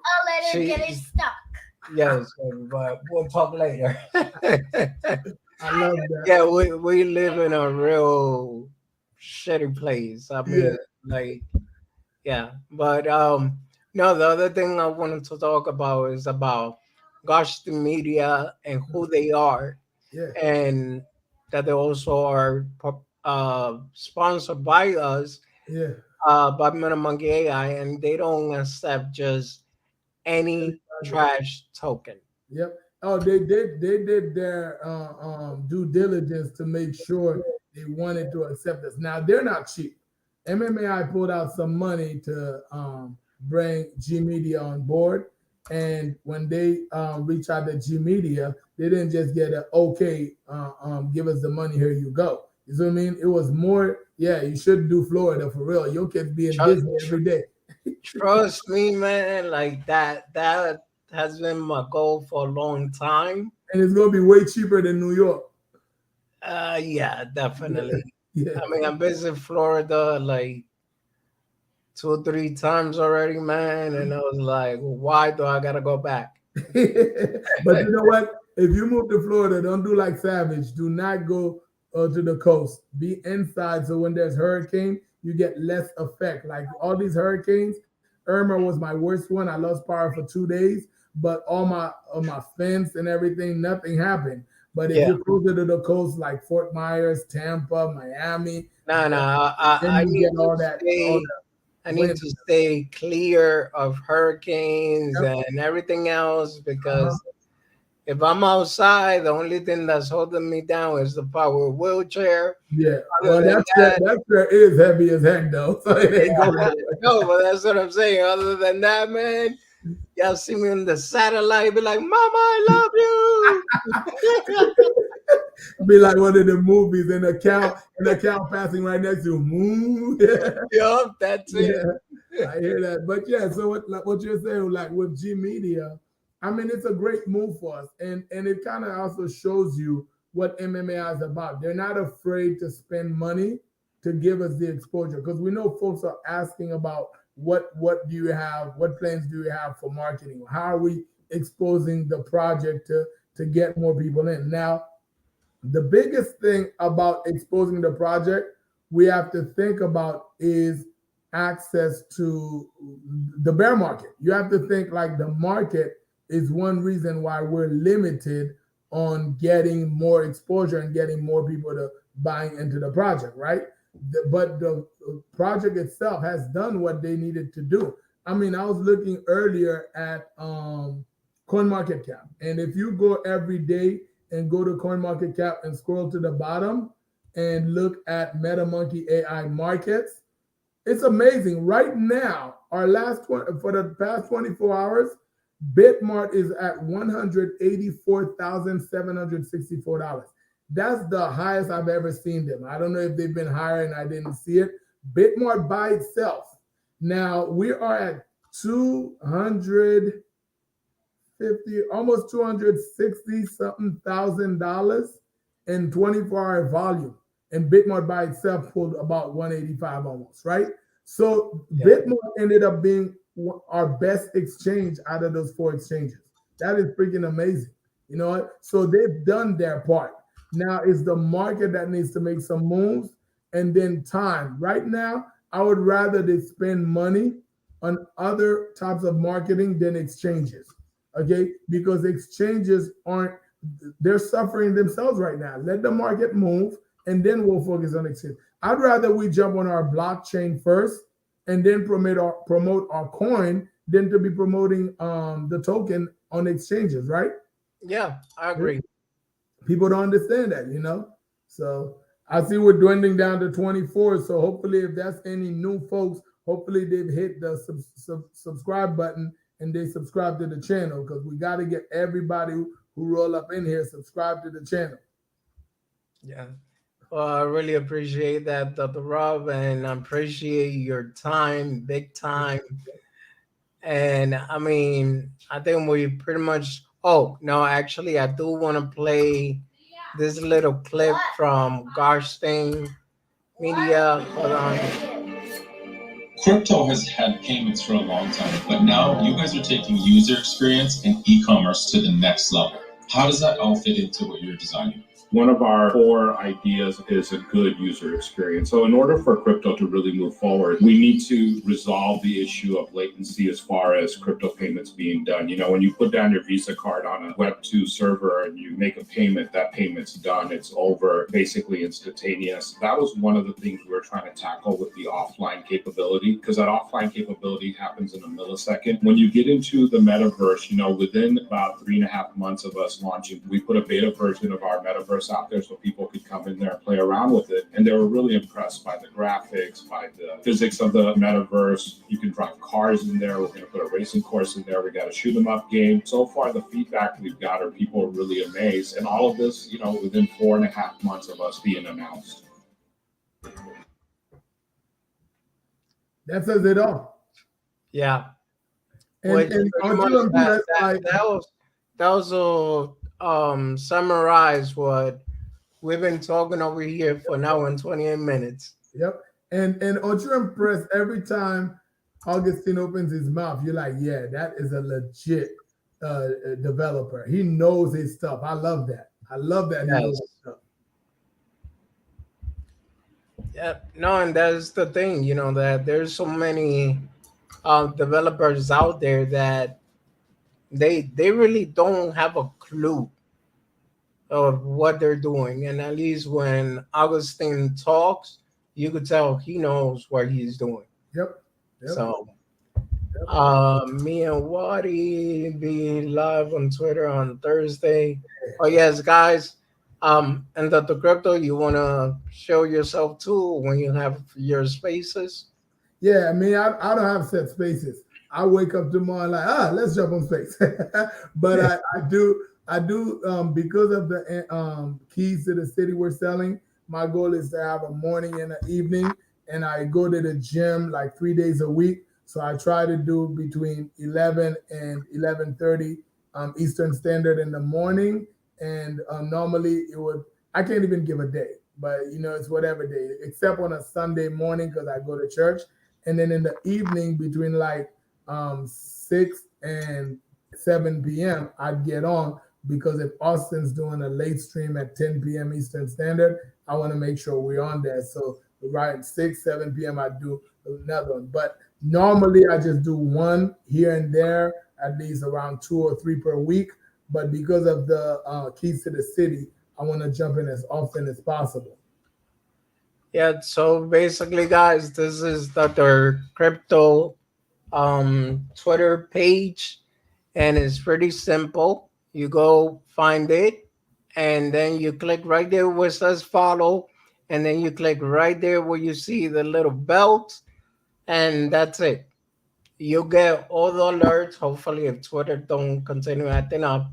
elevator She, getting stuck. yes, baby, but we'll talk later. I love that. Yeah, we live in a real shitty place. I Yeah, mean, like, yeah, but no, the other thing I wanted to talk about is about gosh the media and who they are, yeah, and that they also are sponsored by us, yeah. by Minimum AI, and they don't accept just any trash token. Yep. Oh, they did their due diligence to make sure they wanted to accept us. Now they're not cheap. MMAI pulled out some money to bring G Media on board, and when they reached out to G Media, they didn't just get a okay, give us the money, here you go. You see what I mean? It was more, yeah, you should do Florida for real. Your kids be in Tr- Disney every day, Trust me, man. Like that has been my goal for a long time. and it's gonna be way cheaper than New York. Yeah, Yeah, definitely. yeah. I mean, I've visited Florida like 2 or 3 times already, man, and I was like, why do I gotta go back? But you know what? If you move to Florida, don't do like Savage. Do not go to the coast. Be inside, so when there's hurricane, you get less effect. Like all these hurricanes, Irma was my worst one. I lost power for 2 days, but all my fence and everything, nothing happened. But if Yeah, you're closer to the coast, like Fort Myers, Tampa, Miami, no, then I you need get to all stay. that I need wind. to stay clear of hurricanes Yep. and everything else Uh-huh. because if I'm outside, the only thing that's holding me down is the power wheelchair. Yeah. Other Well, than that, that chair is heavy as heck though, so it ain't going no, nowhere. but that's what I'm saying. Other than that, man, y'all see me on the satellite, be like, "Mama, I love you." Be like one of the movies and a cow passing right next to him. Moo. Yeah, Yup, that's it. yeah. I hear that. But yeah, so what you're saying, like with G Media, I mean, it's a great move for us. And it kind of also shows you what MMAI is about. They're not afraid to spend money to give us the exposure because we know folks are asking about what do you have, what plans do you have for marketing? How are we exposing the project to get more people in? Now, the biggest thing about exposing the project we have to think about is access to the bear market. You have to think like the market is one reason why we're limited on getting more exposure and getting more people to buying into the project, right? But the project itself has done what they needed to do. I mean, I was looking earlier at CoinMarketCap, and if you go every day and go to CoinMarketCap and scroll to the bottom and look at MetaMonkey AI markets, it's amazing. Right now, our last one for the past 24 hours, Bitmart is at $184,764. That's the highest I've ever seen them. I don't know if they've been higher and I didn't see it. Bitmart by itself. Now we are at 250, almost 260 something $1,000 in 24-hour volume. And Bitmart by itself pulled about 185 almost, right? So Yeah. Bitmart ended up being our best exchange out of those four exchanges. That is freaking amazing. You know what? So they've done their part. Now it's the market that needs to make some moves and then time. Right now, I would rather they spend money on other types of marketing than exchanges. Okay, because exchanges aren't, they're suffering themselves right now. Let the market move and then we'll focus on exchange. I'd rather we jump on our blockchain first and then promote our coin than to be promoting the token on exchanges, right? Yeah, I agree. People don't understand that, you know. So I see we're dwindling down to 24. So hopefully, if that's any new folks, hopefully they've hit the subscribe button and they subscribe to the channel because we got to get everybody who roll up in here subscribe to the channel. Yeah. Well, I really appreciate that, Dr. Rob, and I appreciate your time, big time. And I mean, I think we pretty much. Oh no, actually, I do want to play this little clip from Garsting Media. Hold on. Crypto has had payments for a long time, but now you guys are taking user experience and e-commerce to the next level. How does that all fit into what you're designing? One of our core ideas is a good user experience. So in order for crypto to really move forward, we need to resolve the issue of latency as far as crypto payments being done. You know, when you put down your Visa card on a Web2 server and you make a payment, that payment's done, it's over, basically instantaneous. That was one of the things we were trying to tackle with the offline capability, because that offline capability happens in a millisecond. When you get into the metaverse, you know, within about 3.5 months of us launching, we put a beta version of our metaverse out there so people could come in there and play around with it. And they were really impressed by the graphics, by the physics of the metaverse. You can drive cars in there. We're going to put a racing course in there. We got a shoot 'em up game. So far, the feedback we've got are people are really amazed. And all of this, you know, within 4.5 months of us being announced. That says it all. Yeah. And, Which and pretty aren't much you impressed? Like, that was summarize what we've been talking over here for now in 28 minutes. yep. And aren't you impressed every time Augustine opens his mouth? You're like, yeah, that is a legit developer. He knows his stuff. I love that. I love that he knows Yes. his stuff. Yeah. No, and that's the thing, you know, that there's so many developers out there that they really don't have a clue of what they're doing. And at least when Augustine talks, you could tell he knows what he's doing. Yep. Yep. So me and Wadi be live on Twitter on Thursday. Oh yes, guys. And the crypto, you wanna show yourself too when you have your spaces. Yeah, I mean, I don't have set spaces. I wake up tomorrow like, let's jump on space. But I do because of the keys to the city we're selling. My goal is to have a morning and an evening, and I go to the gym like 3 days a week. So I try to do between 11 and 11:30 Eastern Standard in the morning. And normally it would, I can't even give a day, but it's whatever day, except on a Sunday morning because I go to church. And then in the evening between like 6 and 7 p.m., I'd get on because if Austin's doing a late stream at 10 p.m. Eastern Standard, I want to make sure we're on there. So right at 6, 7 p.m., I do another one. But normally I just do one here and there, at least around 2 or 3 per week. But because of the keys to the city, I want to jump in as often as possible. Yeah, so basically, guys, this is Dr. Crypto Twitter page, and it's pretty simple. You go find it, and then you click right there where it says follow, and then you click right there where you see the little belt, and that's it. You get all the alerts. Hopefully, if Twitter don't continue acting up,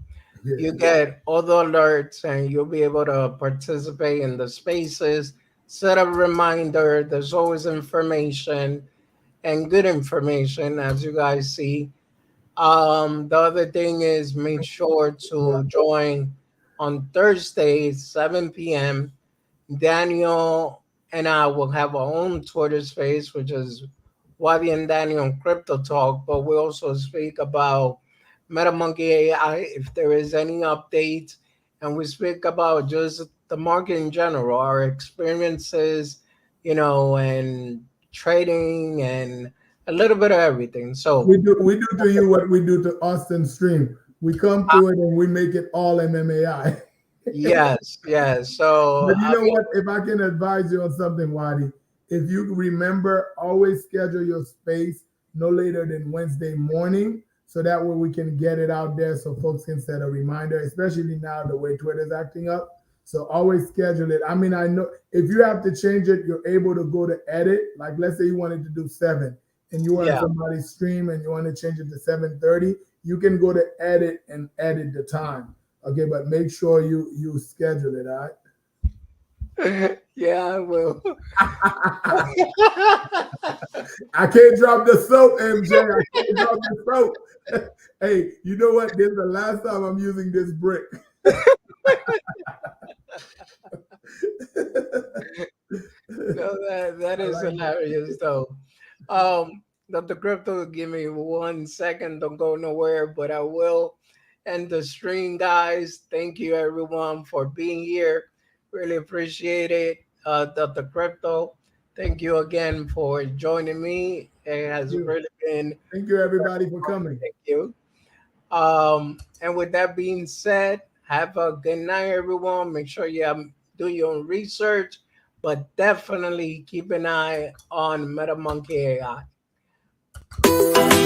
you Yeah. get all the alerts, and you'll be able to participate in the spaces. Set a reminder. There's always information and good information, as you guys see. The other thing is make sure to join on Thursdays, 7 p.m. Daniel and I will have our own Twitter space, which is Wadi and Daniel Crypto Talk, but we also speak about MetaMonkey AI if there is any updates, and we speak about just the market in general, our experiences, and trading and a little bit of everything. So, We do to you what we do to Austin Stream. We come uh, through it and we make it all MMAI. yes, yes. So, But you know what? If I can advise you on something, Wadi, if you remember, always schedule your space no later than Wednesday morning. So that way we can get it out there so folks can set a reminder, especially now the way Twitter's acting up. So always schedule it. I mean, I know if you have to change it, you're able to go to edit. Like let's say you wanted to do 7 and you want yeah. somebody's stream and you want to change it to 7:30, you can go to edit and edit the time. Okay, but make sure you schedule it, all Yeah, I will. right? I can't drop the soap, MJ. I can't drop the soap. Hey, you know what? This is the last time I'm using this brick. No, that I is like that. hilarious though. Dr. Crypto, give me 1 second, don't go nowhere, but I will end the stream, guys. Thank you everyone for being here. Really appreciate it. Dr. Crypto, thank you again for joining me. It Thank has you. really been Thank you, everybody, for coming. thank you. And with that being said, have a good night, everyone. Make sure you do your own research, but definitely keep an eye on MetaMonkey AI.